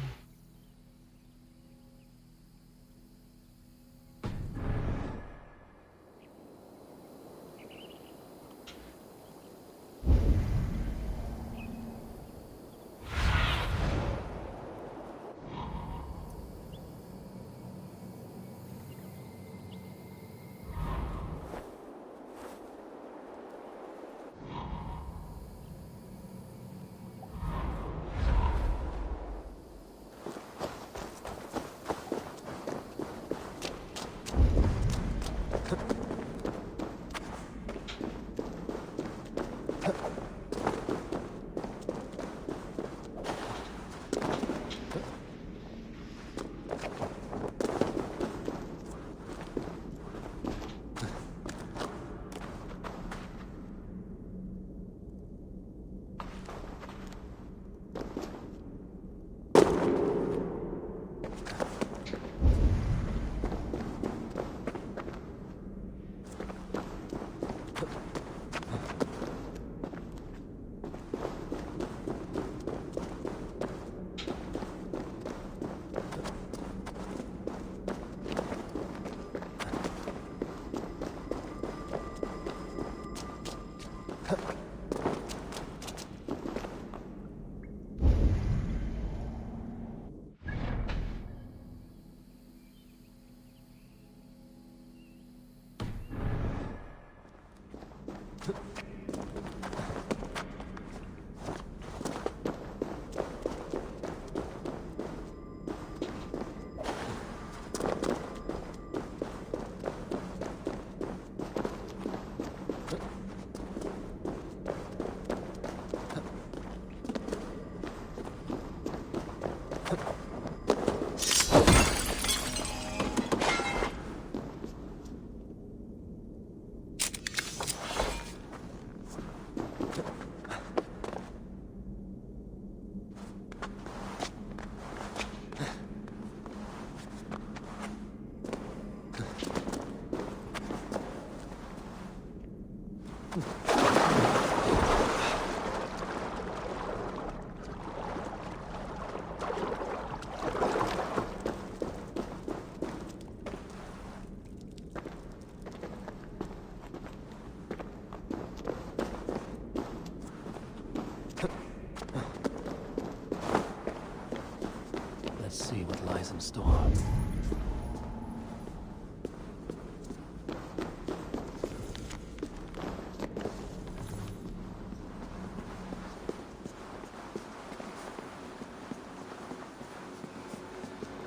Let's see what lies in store.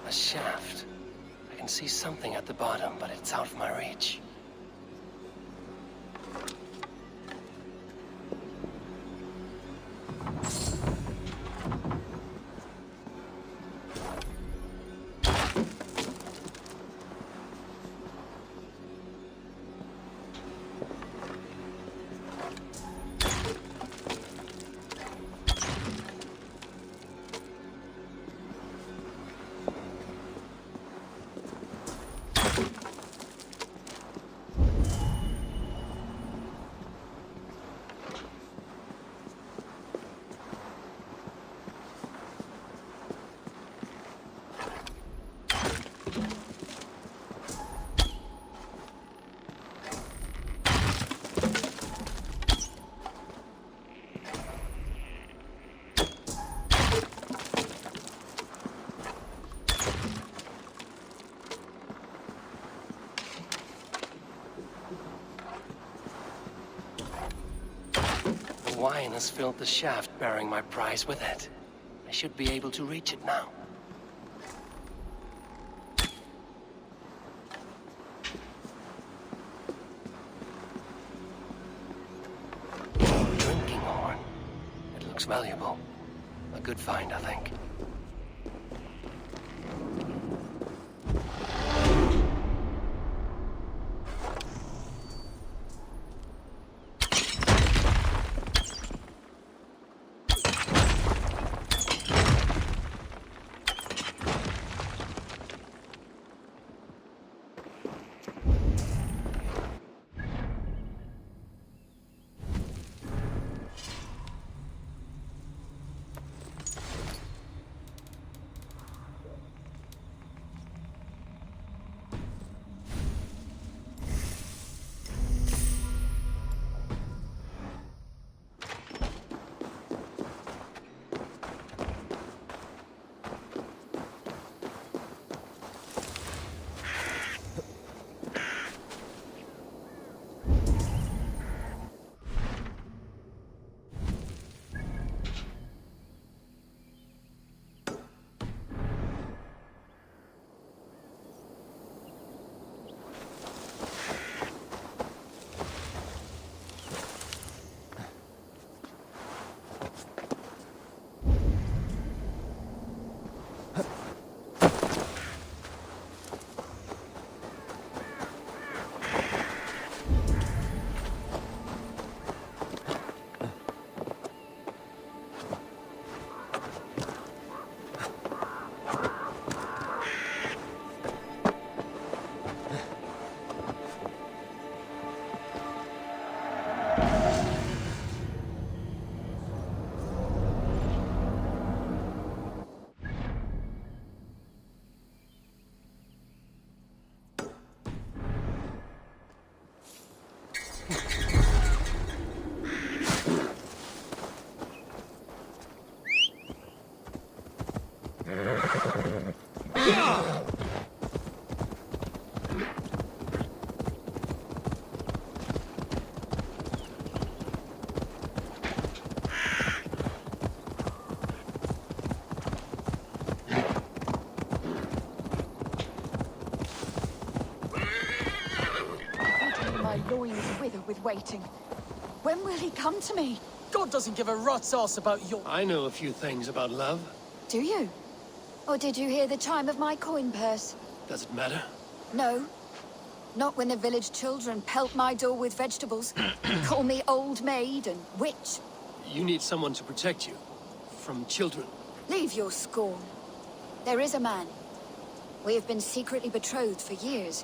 A shaft. I can see something at the bottom, but it's out of my reach. Wine has filled the shaft bearing my prize with it. I should be able to reach it now. Drinking horn. It looks valuable. A good find, I think. loins wither with waiting. When will he come to me? God doesn't give a rat's ass about your... I know a few things about love. Do you? Or did you hear the chime of my coin purse? Does it matter? No. Not when the village children pelt my door with vegetables, call me old maid and witch. You need someone to protect you. From children. Leave your scorn. There is a man. We have been secretly betrothed for years,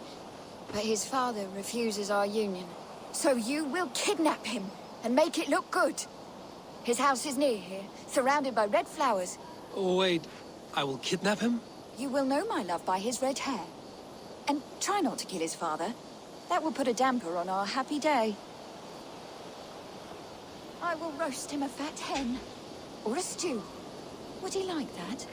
but his father refuses our union. So you will kidnap him and make it look good. His house is near here, surrounded by red flowers. Oh, wait. I will kidnap him? You will know my love by his red hair. And try not to kill his father. That will put a damper on our happy day. I will roast him a fat hen. Or a stew. Would he like that?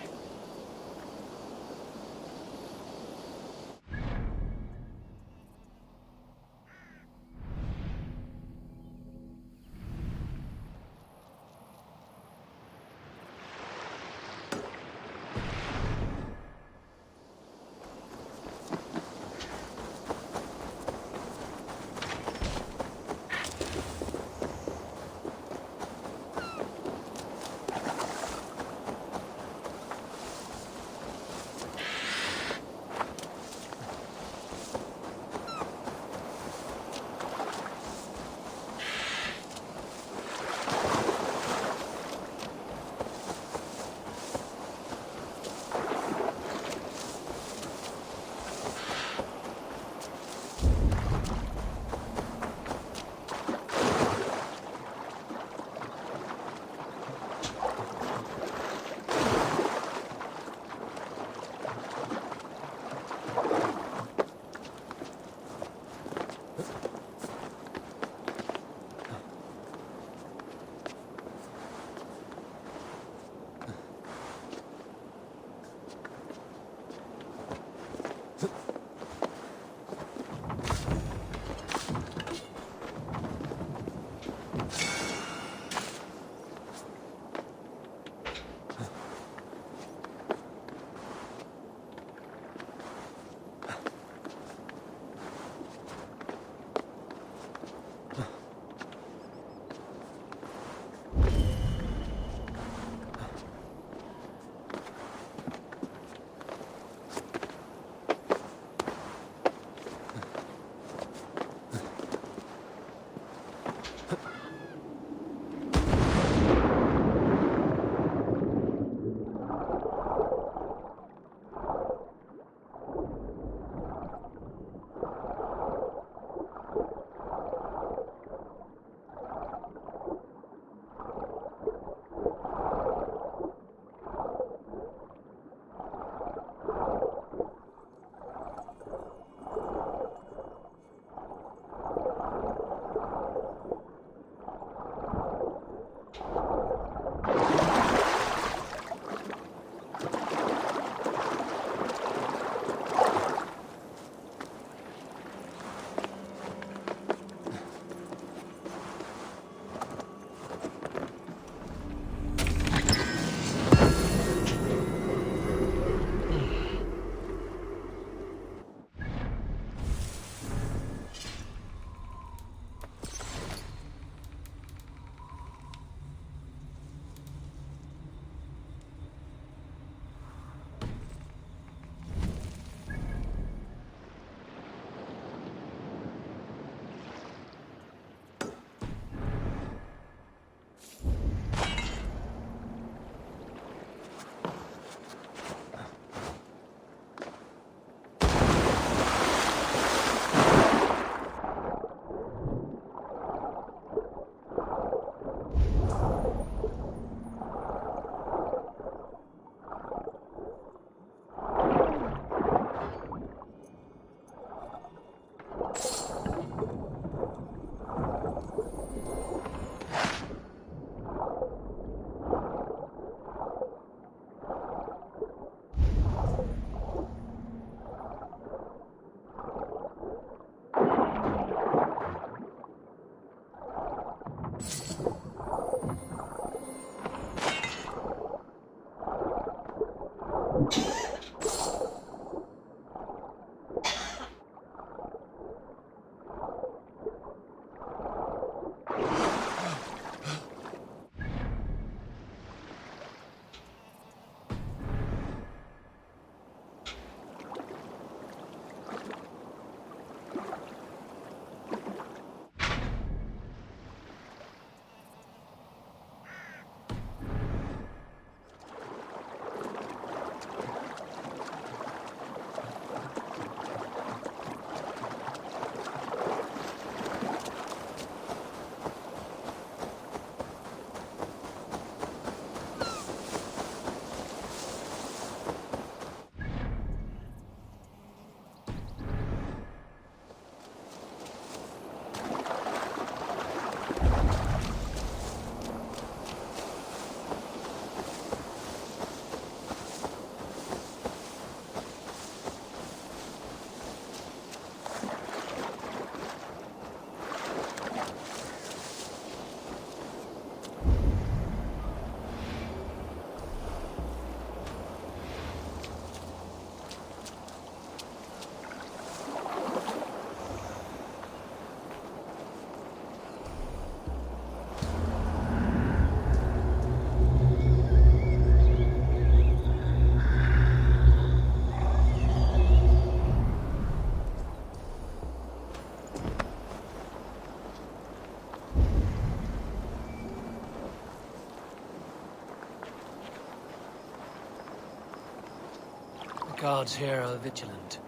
Guards here are vigilant.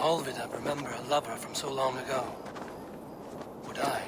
Olvida remember a lover from so long ago? Would I?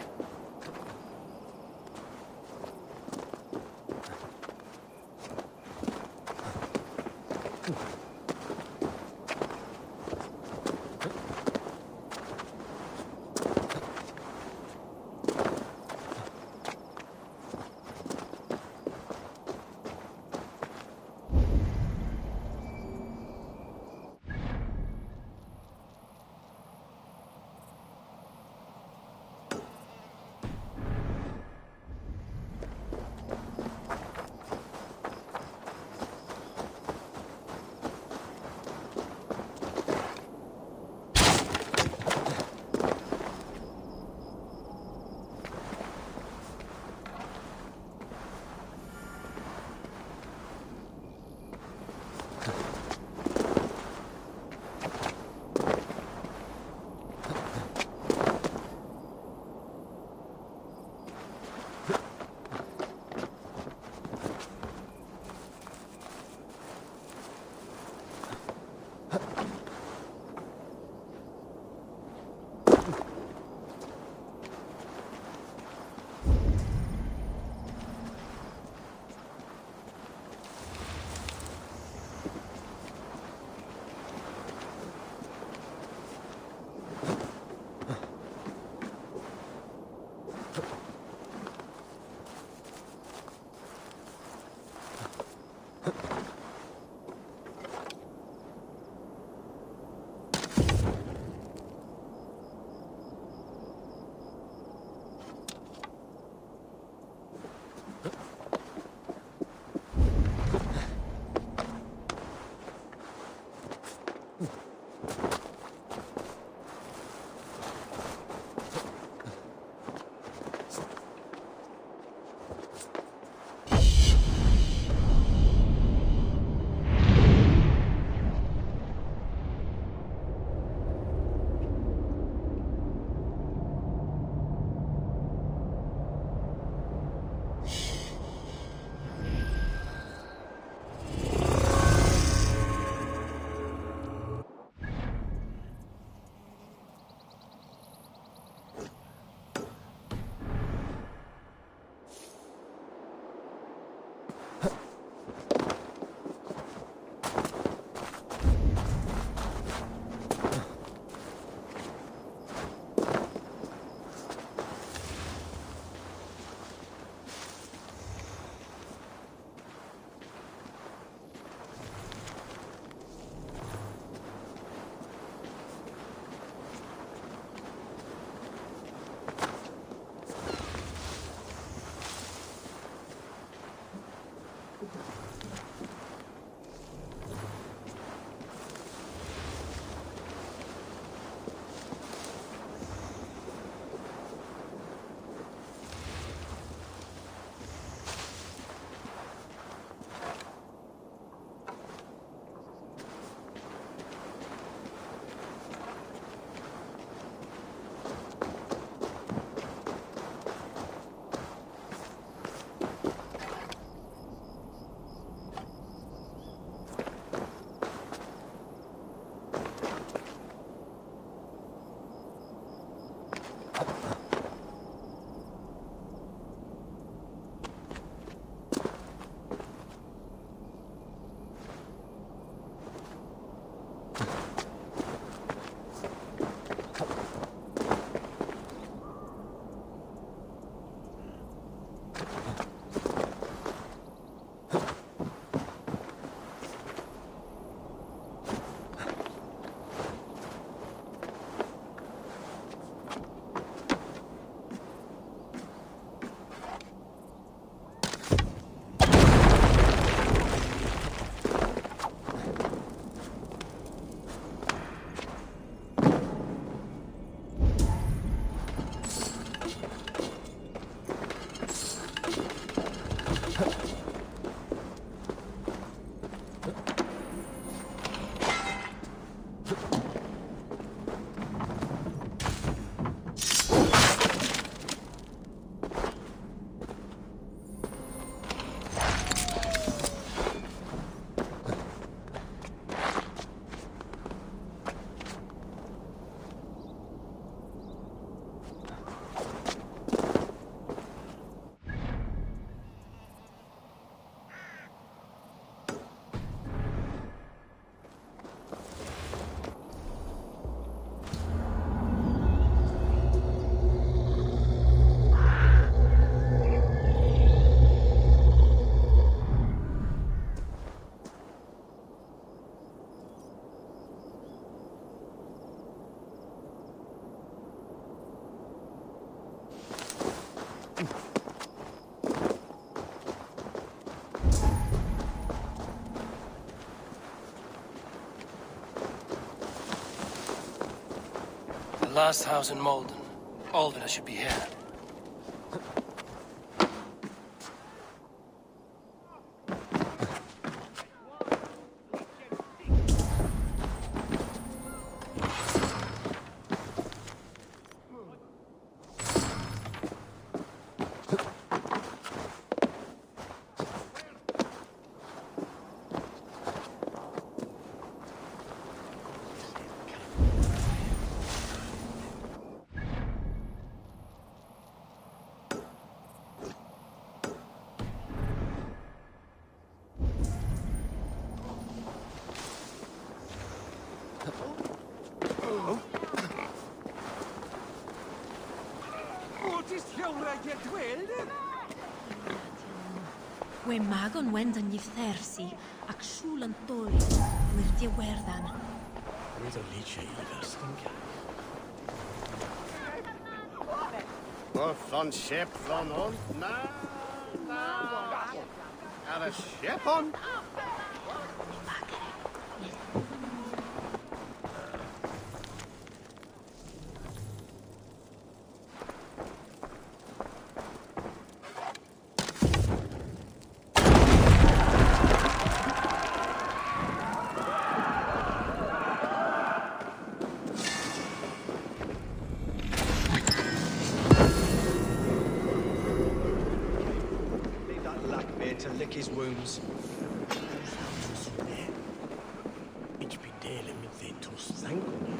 last house in Malden. Alvina should be here. We magon wend an yfthersi, ac siŵl yn dori, wyr diwerdan. Van ship van ons, Ar y ship on. To lick his wounds. Ich bin dele mit den Tostanken.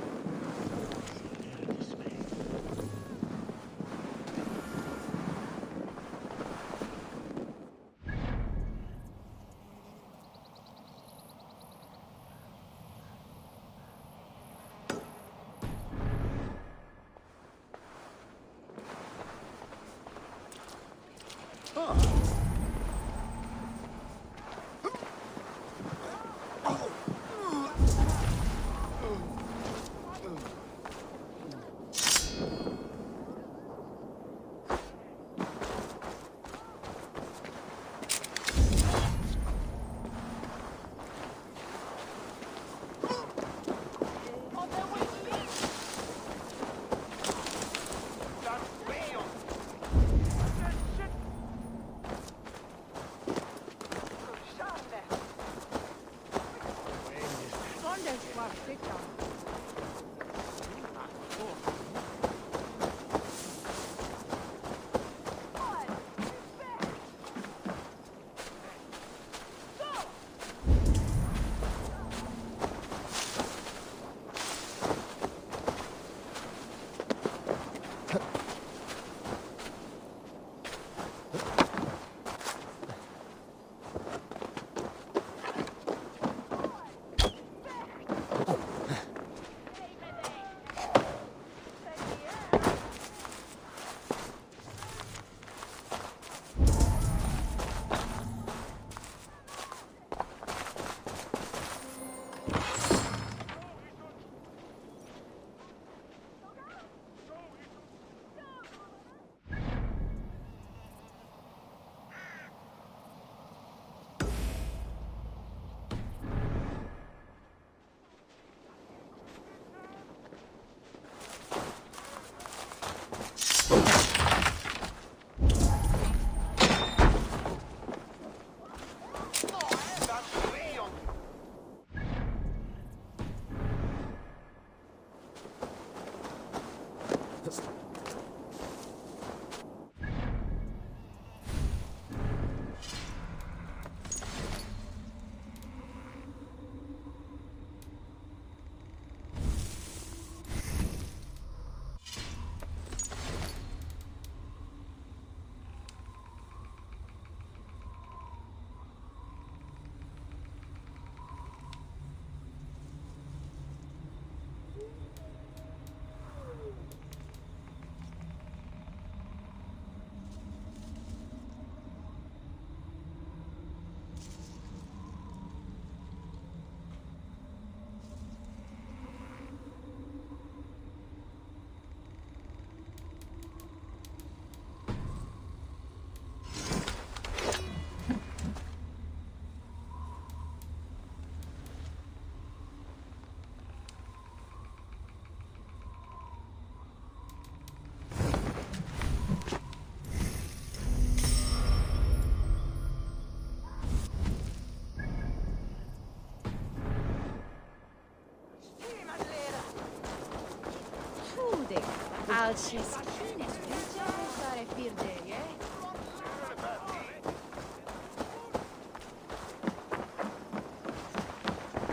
Dalsze skine spričajo stare firde, je?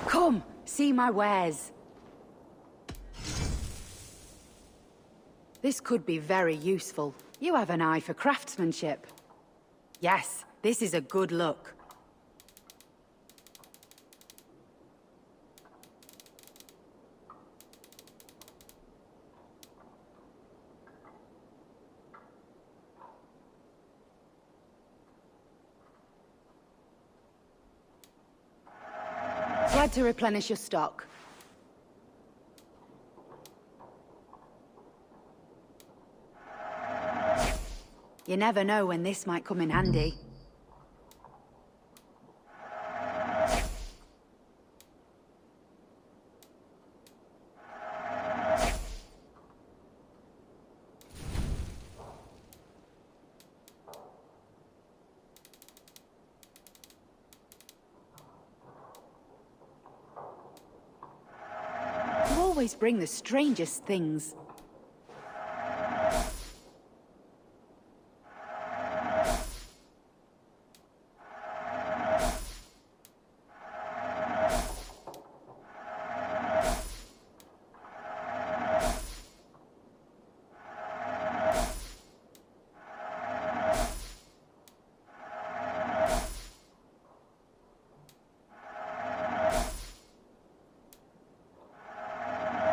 Come, see my wares. This could be very useful. You have an eye for craftsmanship. Yes, this is a good look. Glad to replenish your stock. You never know when this might come in handy. You always bring the strangest things.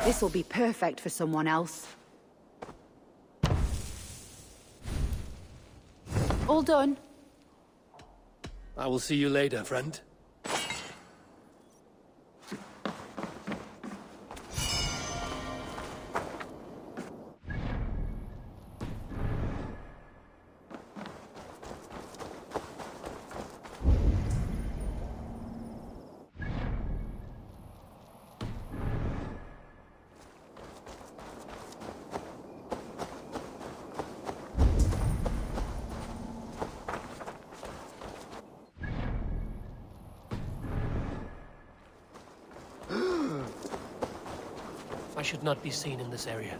This'll be perfect for someone else. All done. I will see you later, friend. I should not be seen in this area.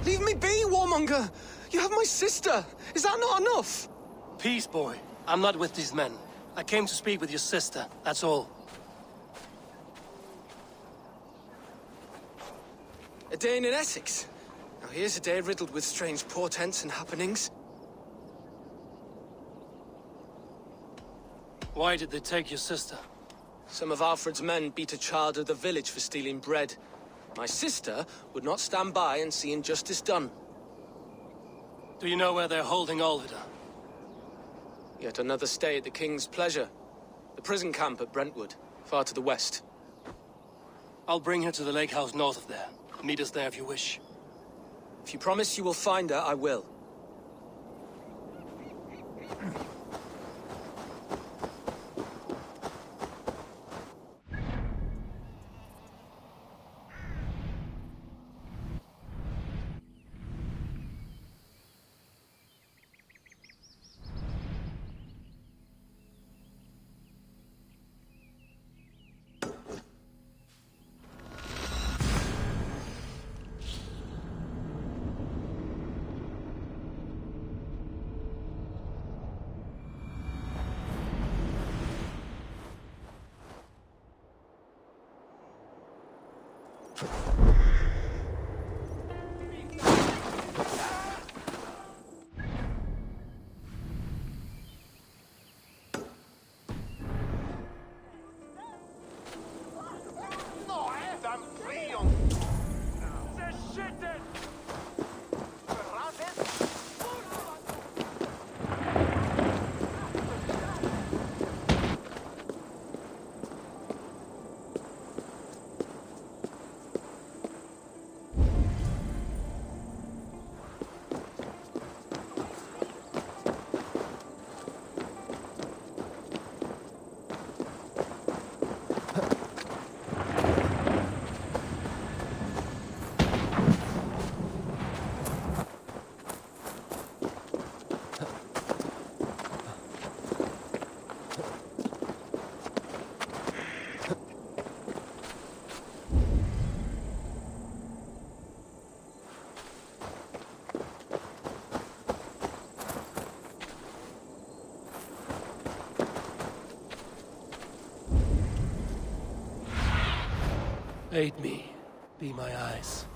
Leave me be, warmonger! You have my sister! Is that not enough? Peace, boy. I'm not with these men. I came to speak with your sister, that's all. A day in Essex. Now here's a day riddled with strange portents and happenings. Why did they take your sister? Some of Alfred's men beat a child of the village for stealing bread. My sister would not stand by and see injustice done. Do you know where they're holding Olvida? Yet another stay at the King's pleasure. The prison camp at Brentwood, far to the west. I'll bring her to the lake house north of there. Meet us there if you wish. If you promise you will find her, I will. Aid me. Be my eyes.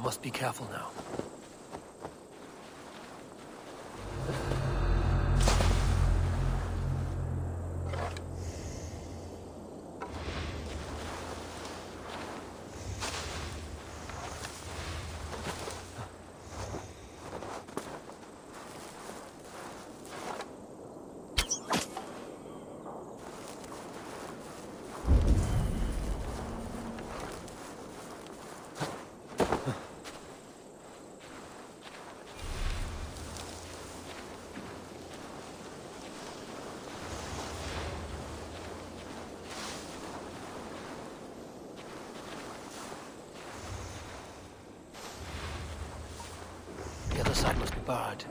must be careful now. The other side must be barred.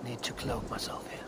Need to cloak myself here.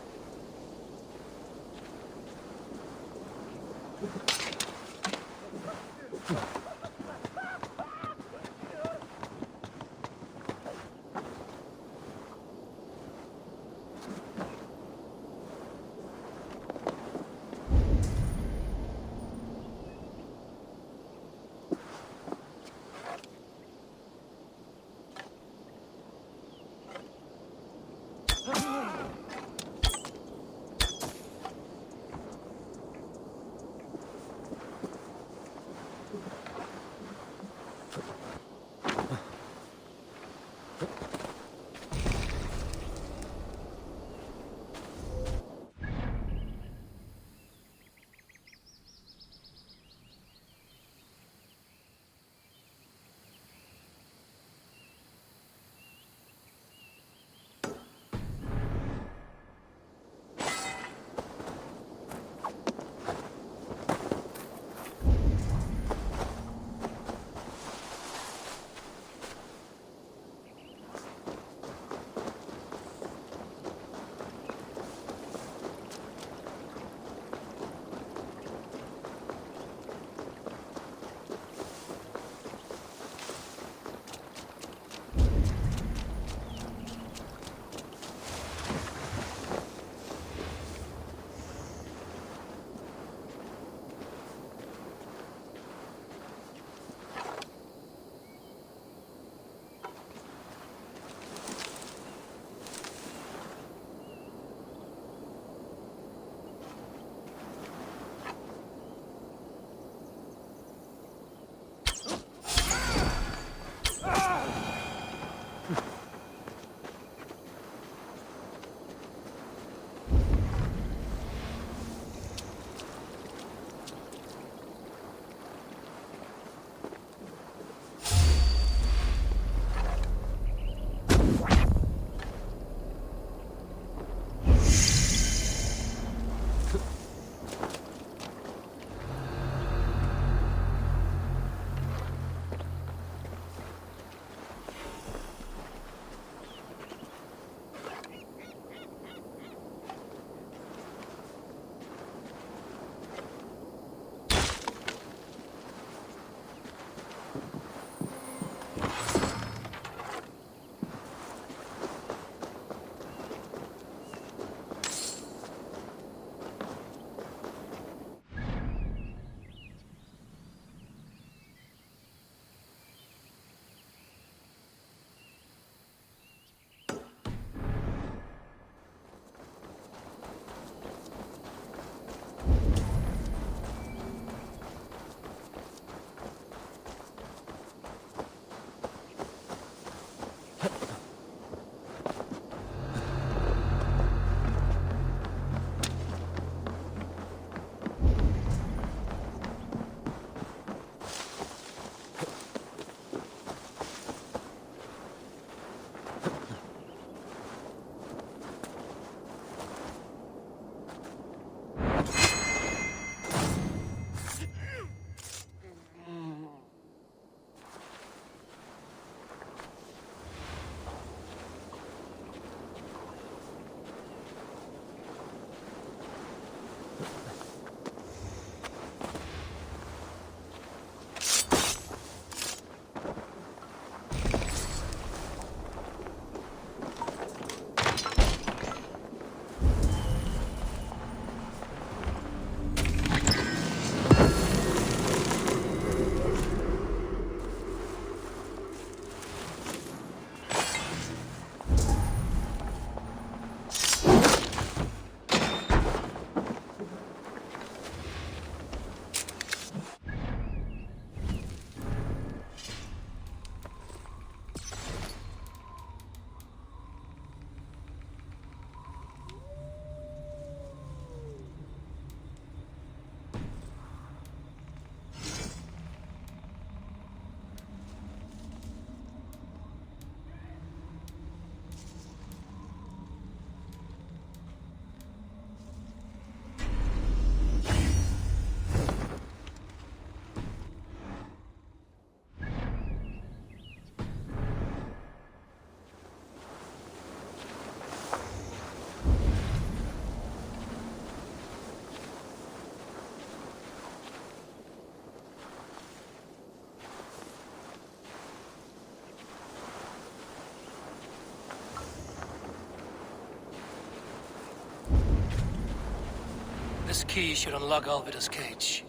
This key should unlock Alvida's cage.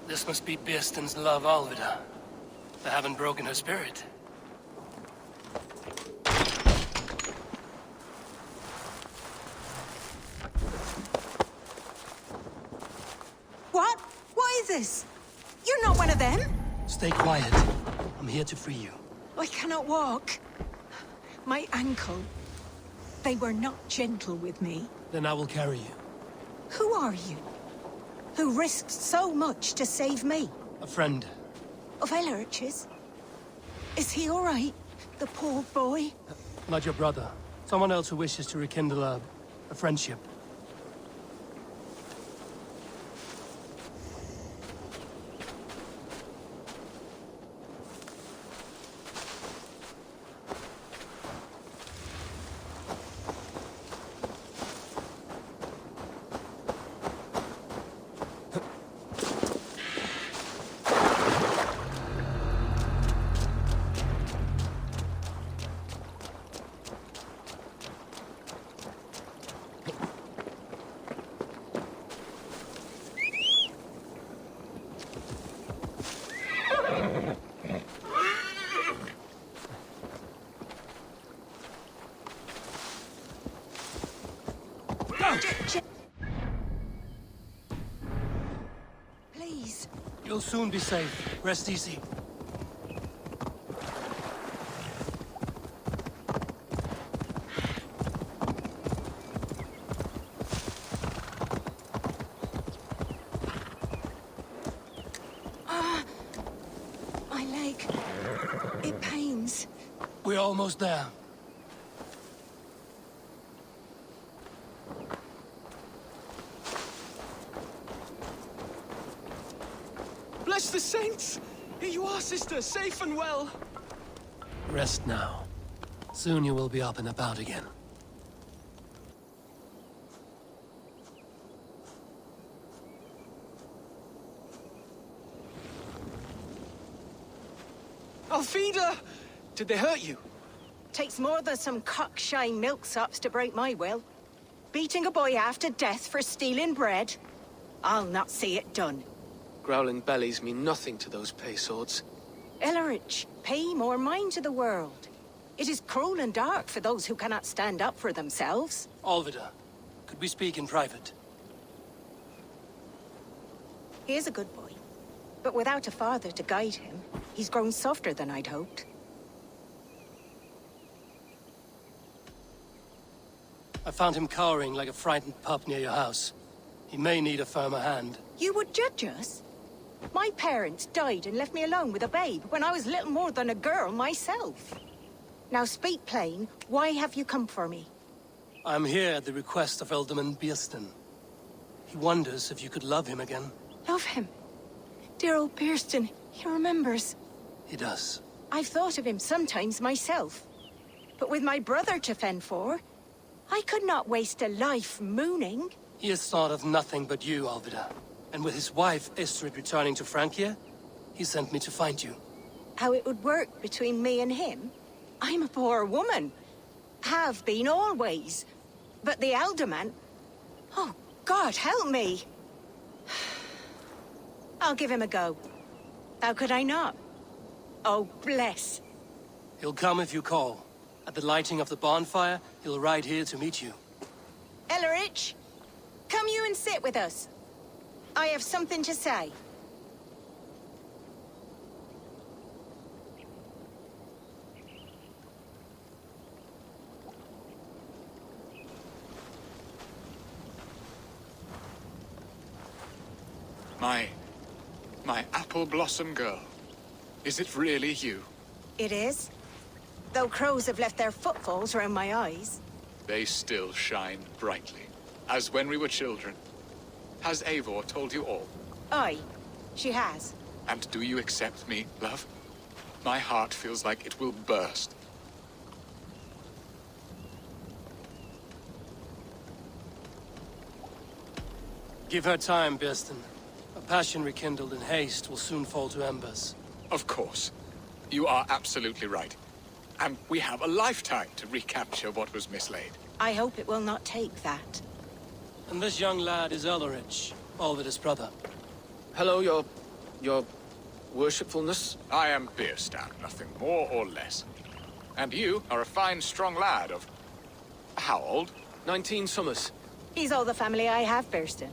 This must be Birston's love, Alvida. They haven't broken her spirit. What? What is this? You're not one of them? Stay quiet. I'm here to free you. I cannot walk. My ankle. They were not gentle with me. Then I will carry you. Who are you? Who risked so much to save me? A friend. Of Ellerch's? Is he all right? The poor boy? Not your brother. Someone else who wishes to rekindle a friendship. Please. You'll soon be safe. Rest easy. My leg. It pains. We're almost there. Bless the saints! Here you are, sister, safe and well. Rest now. Soon you will be up and about again. Alfida! Did they hurt you? Takes more than some cockshy milksops to break my will. Beating a boy half to death for stealing bread? I'll not see it done. Growling bellies mean nothing to those pay swords. Ellerich, pay more mind to the world. It is cruel and dark for those who cannot stand up for themselves. Alvida, could we speak in private? He is a good boy, but without a father to guide him, he's grown softer than I'd hoped. I found him cowering like a frightened pup near your house. He may need a firmer hand. You would judge us? My parents died and left me alone with a babe when I was little more than a girl myself. Now speak plain, why have you come for me? I'm here at the request of Alderman Birston. He wonders if you could love him again. Love him? Dear old Birston, he remembers. He does. I've thought of him sometimes myself. But with my brother to fend for, I could not waste a life mooning. He has thought of nothing but you, Alvida. And with his wife, Estrid, returning to Francia, he sent me to find you. How it would work between me and him? I'm a poor woman. Have been always. But the alderman... Oh, God, help me! I'll give him a go. How could I not? Oh, bless. He'll come if you call. At the lighting of the bonfire, he'll ride here to meet you. Ellerich, come you and sit with us. I have something to say. My apple blossom girl. Is it really you? It is. Though crows have left their footfalls around my eyes. They still shine brightly, as when we were children. Has Eivor told you all? Aye, she has. And do you accept me, love? My heart feels like it will burst. Give her time, Birston. A passion rekindled in haste will soon fall to embers. Of course. You are absolutely right. And we have a lifetime to recapture what was mislaid. I hope it will not take that. And this young lad is Elrich, Olvid's brother. Hello, your worshipfulness. I am Bierstadt, nothing more or less. And you are a fine, strong lad of... how old? 19 summers. He's all the family I have, Burston.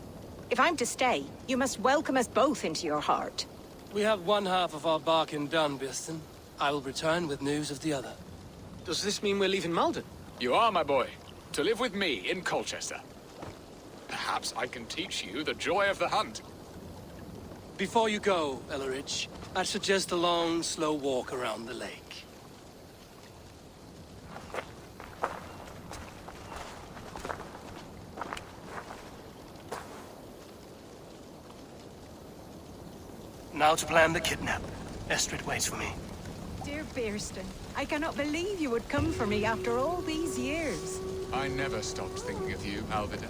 If I'm to stay, you must welcome us both into your heart. We have one half of our bargain done, Birston. I will return with news of the other. Does this mean we're leaving Malden? You are, my boy. To live with me in Colchester. Perhaps I can teach you the joy of the hunt. Before you go, Elrich, I'd suggest a long, slow walk around the lake. Now to plan the kidnap. Estrid waits for me. Dear Burston, I cannot believe you would come for me after all these years. I never stopped thinking of you, Alvida.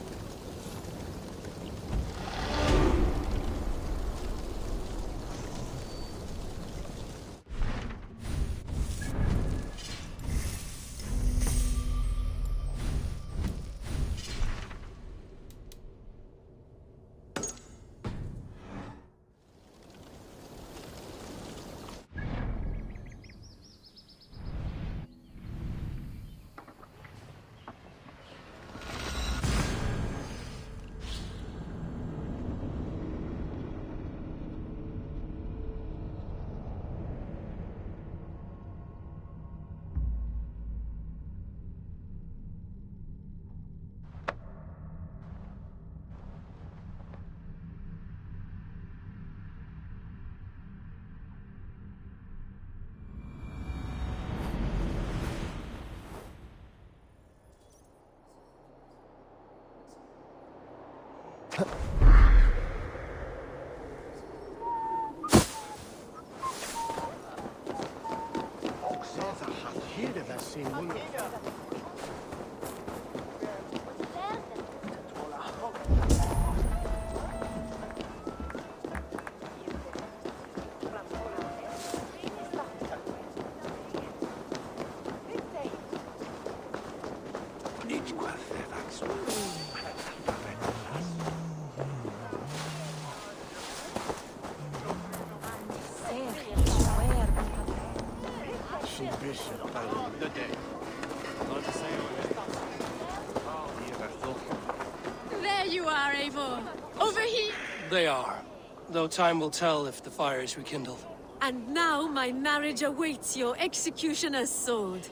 There you are, Eivor. Over here. They are. Though time will tell if the fire is rekindled. And now my marriage awaits your executioner's sword.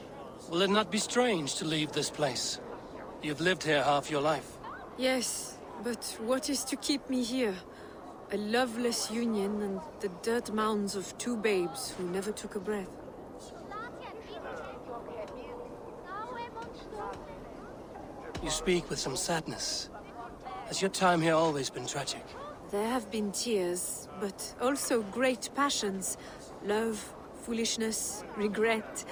Will it not be strange to leave this place? You've lived here half your life. Yes, but what is to keep me here? A loveless union and the dirt mounds of two babes who never took a breath. You speak with some sadness. Has your time here always been tragic? There have been tears, but also great passions. Love, foolishness, regret.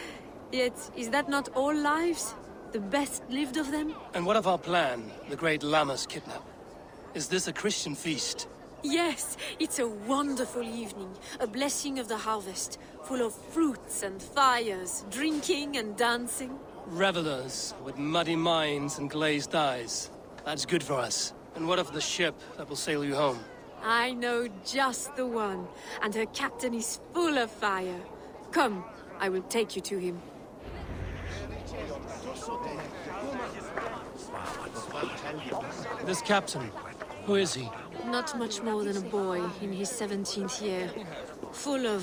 Yet, is that not all lives? The best lived of them? And what of our plan, the great Lammas kidnap? Is this a Christian feast? Yes, it's a wonderful evening. A blessing of the harvest, full of fruits and fires, drinking and dancing. Revelers with muddy minds and glazed eyes. That's good for us. And what of the ship that will sail you home? I know just the one, and her captain is full of fire. Come, I will take you to him. This captain, who is he? Not much more than a boy in his 17th year. Full of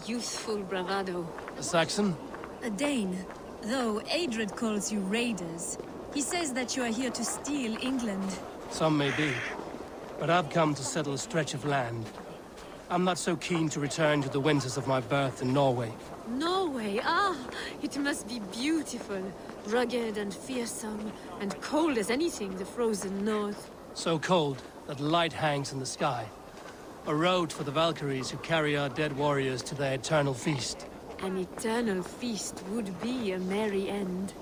youthful bravado. A Saxon? A Dane. Though Adred calls you raiders. He says that you are here to steal England. Some may be. But I've come to settle a stretch of land. I'm not so keen to return to the winters of my birth in Norway. Norway, ah! It must be beautiful. Rugged and fearsome, and cold as anything, the frozen north. So cold that light hangs in the sky. A road for the Valkyries who carry our dead warriors to their eternal feast. An eternal feast would be a merry end.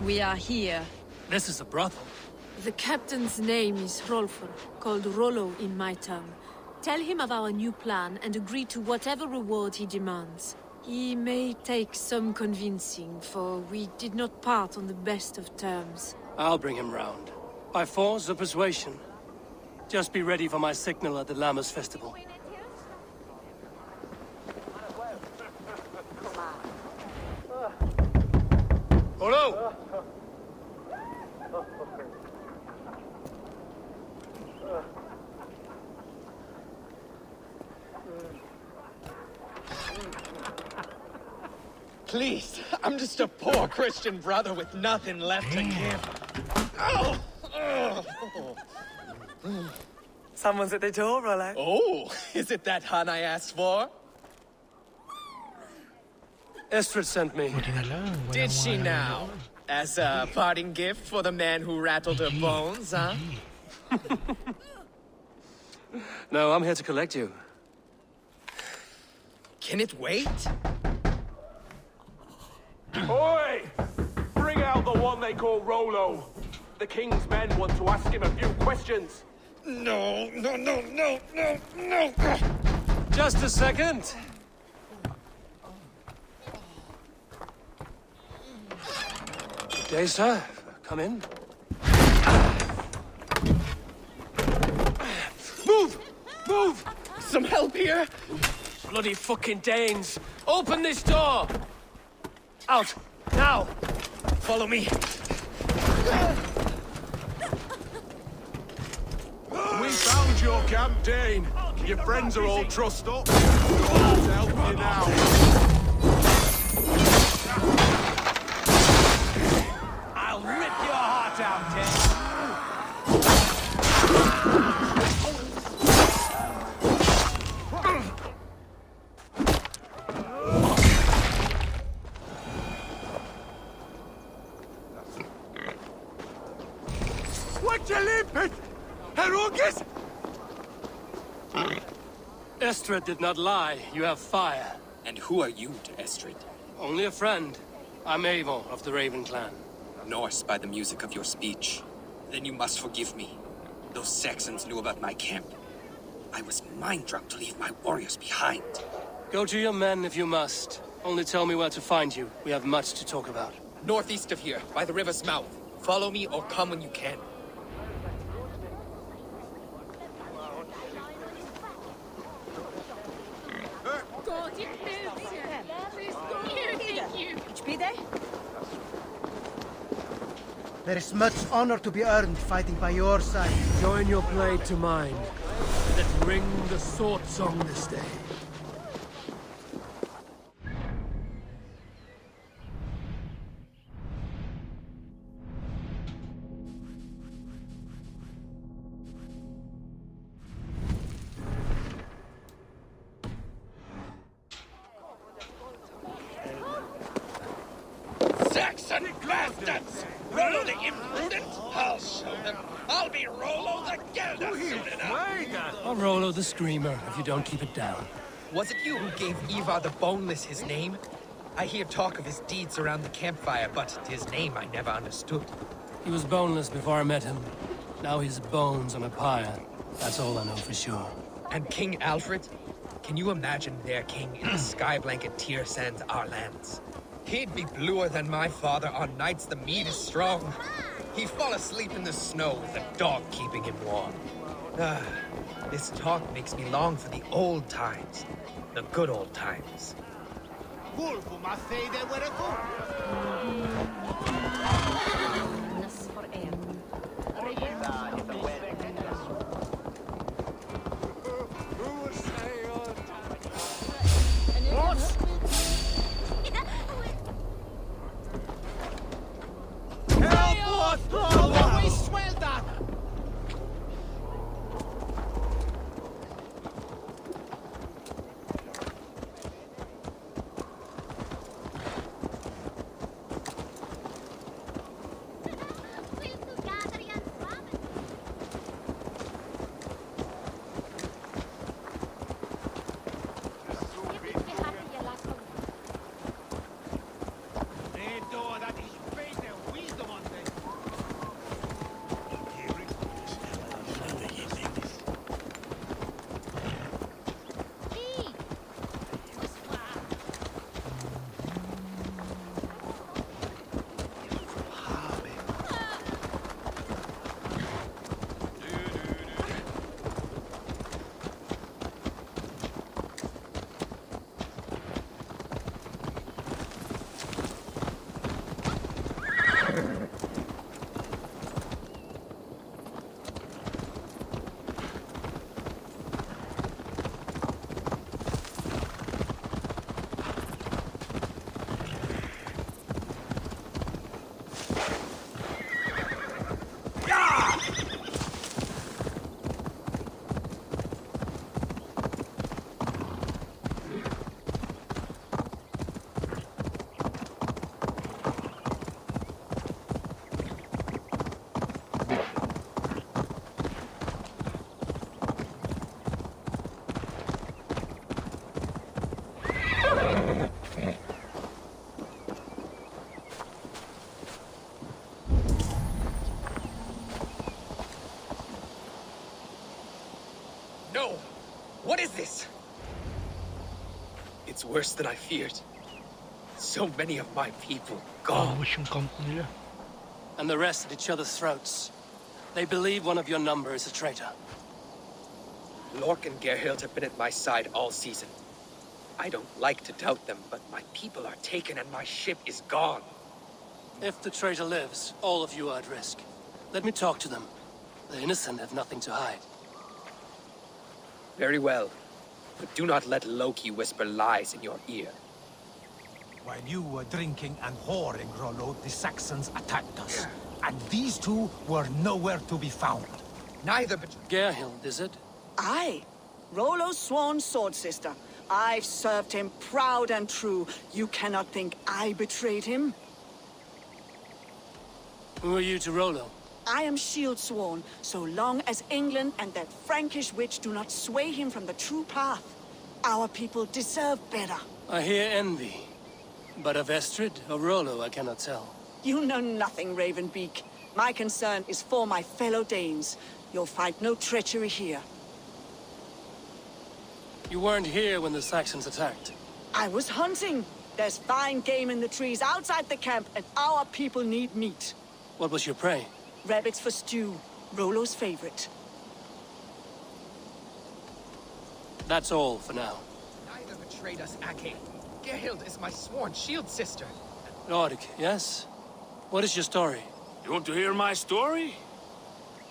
We are here. This is a brothel. The captain's name is Rolfr, called Rollo in my tongue. Tell him of our new plan and agree to whatever reward he demands. He may take some convincing, for we did not part on the best of terms. I'll bring him round. By force or persuasion. Just be ready for my signal at the Lammas festival. Rollo! Please, I'm just a poor Christian brother with nothing left to give. Oh! Someone's at the door, Rollo. Oh, is it that hun I asked for? Estrid sent me. Did she now? As a parting gift for the man who rattled her bones, huh? No, I'm here to collect you. Can it wait? Oi! Bring out the one they call Rollo. The king's men want to ask him a few questions. No. Just a second. Good day, sir. Come in. Move! Move! Some help here? Bloody fucking Danes! Open this door! Out! Now! Follow me. We found your camp, Dane. Your friends are all trussed up. We'll have to help you now. I'll rip your heart out, Dane. What you limping? Herogus? Estrid did not lie. You have fire. And who are you to Estrid? Only a friend. I'm Eivor of the Raven clan. Norse by the music of your speech. Then you must forgive me. Those Saxons knew about my camp. I was mind-drunk to leave my warriors behind. Go to your men if you must. Only tell me where to find you. We have much to talk about. Northeast of here, by the river's mouth. Follow me or come when you can. There is much honor to be earned fighting by your side. Join your blade to mine. Let's ring the sword song this day. Saxon bastards! Rollo the imprudent? I'll show them. I'll be Rollo the Gelder soon enough. I'll Rollo the Screamer if you don't keep it down. Was it you who gave Ivar the Boneless his name? I hear talk of his deeds around the campfire, but his name I never understood. He was boneless before I met him. Now he's bones on a pyre. That's all I know for sure. And King Alfred? Can you imagine their king in the sky blanket Tyr sends our lands? He'd be bluer than my father on nights the mead is strong. He'd fall asleep in the snow with a dog keeping him warm. This talk makes me long for the old times. The good old times. No! What is this? It's worse than I feared. So many of my people gone. And the rest at each other's throats. They believe one of your number is a traitor. Lork and Gerhild have been at my side all season. I don't like to doubt them, but my people are taken and my ship is gone. If the traitor lives, all of you are at risk. Let me talk to them. The innocent have nothing to hide. Very well. But do not let Loki whisper lies in your ear. While you were drinking and whoring, Rollo, the Saxons attacked us. And these two were nowhere to be found. Neither but... Gerhild, is it? Aye. Rollo's sworn sword sister. I've served him proud and true. You cannot think I betrayed him? Who are you to Rollo? I am shield sworn, so long as England and that Frankish witch do not sway him from the true path. Our people deserve better. I hear envy. But of Estrid or Rollo, I cannot tell. You know nothing, Ravenbeak. My concern is for my fellow Danes. You'll find no treachery here. You weren't here when the Saxons attacked. I was hunting. There's fine game in the trees outside the camp, and our people need meat. What was your prey? Rabbits for stew. Rollo's favorite. That's all for now. Neither betrayed us, Ake. Gerhild is my sworn shield sister. Lork, yes? What is your story? You want to hear my story?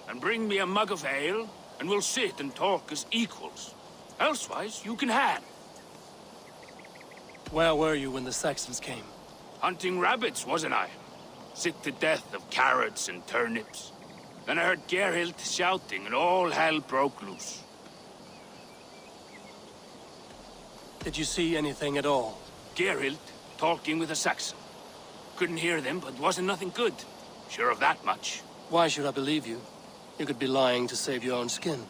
And bring me a mug of ale, and we'll sit and talk as equals. Elsewise, you can hang. Where were you when the Saxons came? Hunting rabbits, wasn't I? Sick to death of carrots and turnips. Then I heard Gerhild shouting, and all hell broke loose. Did you see anything at all? Gerhild talking with a Saxon. Couldn't hear them, but wasn't nothing good. Sure of that much. Why should I believe you? You could be lying to save your own skin.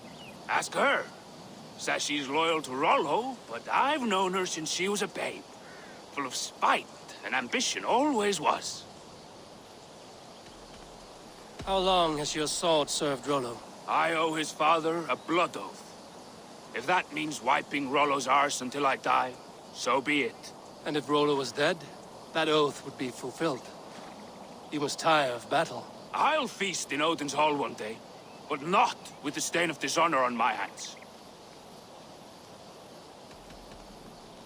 Ask her. Says she's loyal to Rollo, but I've known her since she was a babe. Full of spite and ambition, always was. How long has your sword served Rollo? I owe his father a blood oath. If that means wiping Rollo's arse until I die, so be it. And if Rollo was dead, that oath would be fulfilled. He must tire of battle. I'll feast in Odin's hall one day, but not with the stain of dishonor on my hands.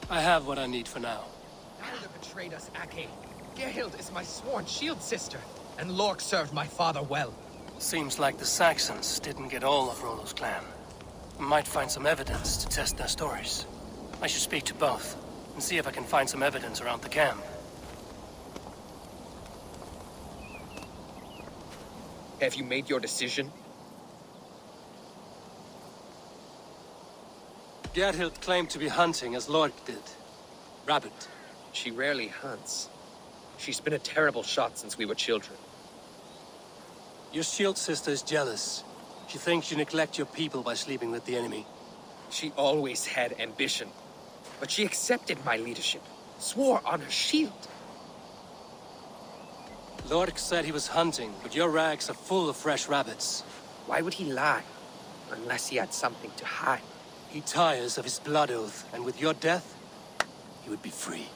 I have what I need for now. Neither betrayed us, Ake. Gerhild is my sworn shield sister, and Lork served my father well. Seems like the Saxons didn't get all of Rollo's clan. Might find some evidence to test their stories. I should speak to both, and see if I can find some evidence around the camp. Have you made your decision? Gerhild claimed to be hunting as Lork did. Rabbit. She rarely hunts. She's been a terrible shot since we were children. Your shield sister is jealous. She thinks you neglect your people by sleeping with the enemy. She always had ambition, but she accepted my leadership, swore on her shield. Lork said he was hunting, but your rags are full of fresh rabbits. Why would he lie? Unless he had something to hide. He tires of his blood oath, and with your death, he would be free.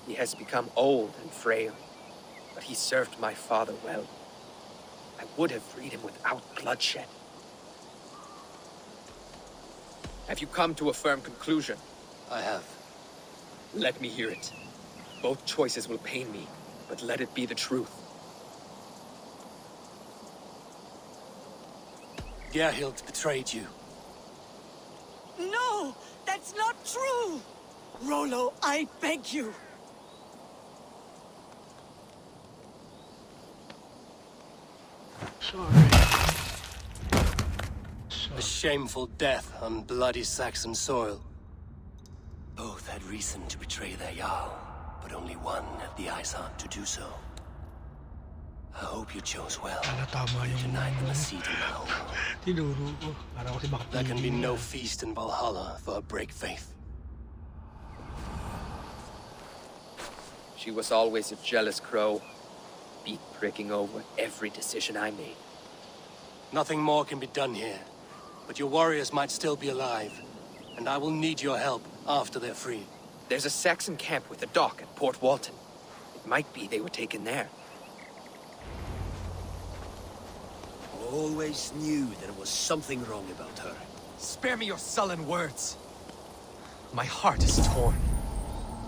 He has become old and frail, but he served my father well. I would have freed him without bloodshed. Have you come to a firm conclusion? I have. Let me hear it. Both choices will pain me, but let it be the truth. Gerhild betrayed you. No! That's not true! Rollo, I beg you! A shameful death on bloody Saxon soil. Both had reason to betray their Jarl, but only one had the ice heart to do so. I hope you chose well. You denied them a seat in Valhalla. There can be no feast in Valhalla for a break faith. She was always a jealous crow, beak pricking over every decision I made. Nothing more can be done here, but your warriors might still be alive, and I will need your help after they're free. There's a Saxon camp with a dock at Port Walton. It might be they were taken there. Always knew there was something wrong about her. Spare me your sullen words. My heart is torn.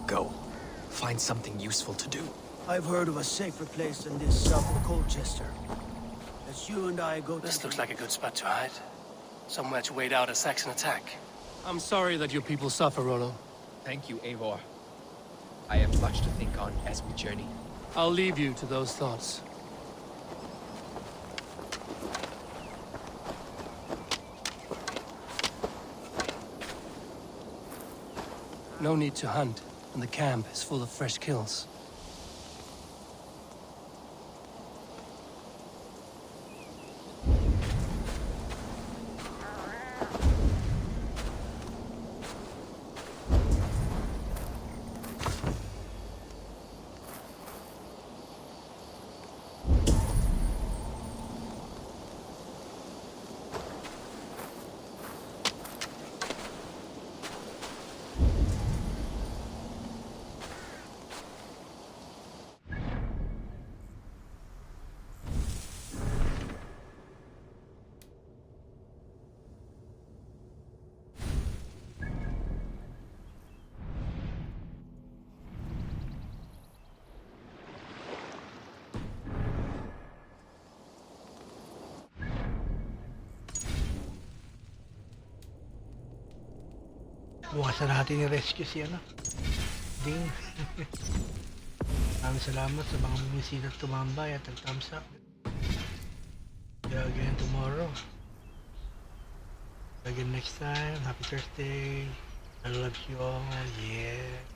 Go. Find something useful to do. I've heard of a safer place than this south of Colchester. As you and I go to... This looks like a good spot to hide. Somewhere to wait out a Saxon attack. I'm sorry that your people suffer, Rollo. Thank you, Eivor. I have much to think on as we journey. I'll leave you to those thoughts. No need to hunt, and the camp is full of fresh kills. Bukasan natin i-rescue si Ding. Maraming salamat sa mga bumisita at tumambay at nag-thumbs up. See you again tomorrow. Again next time. Happy Thursday. I love you all. Yeah.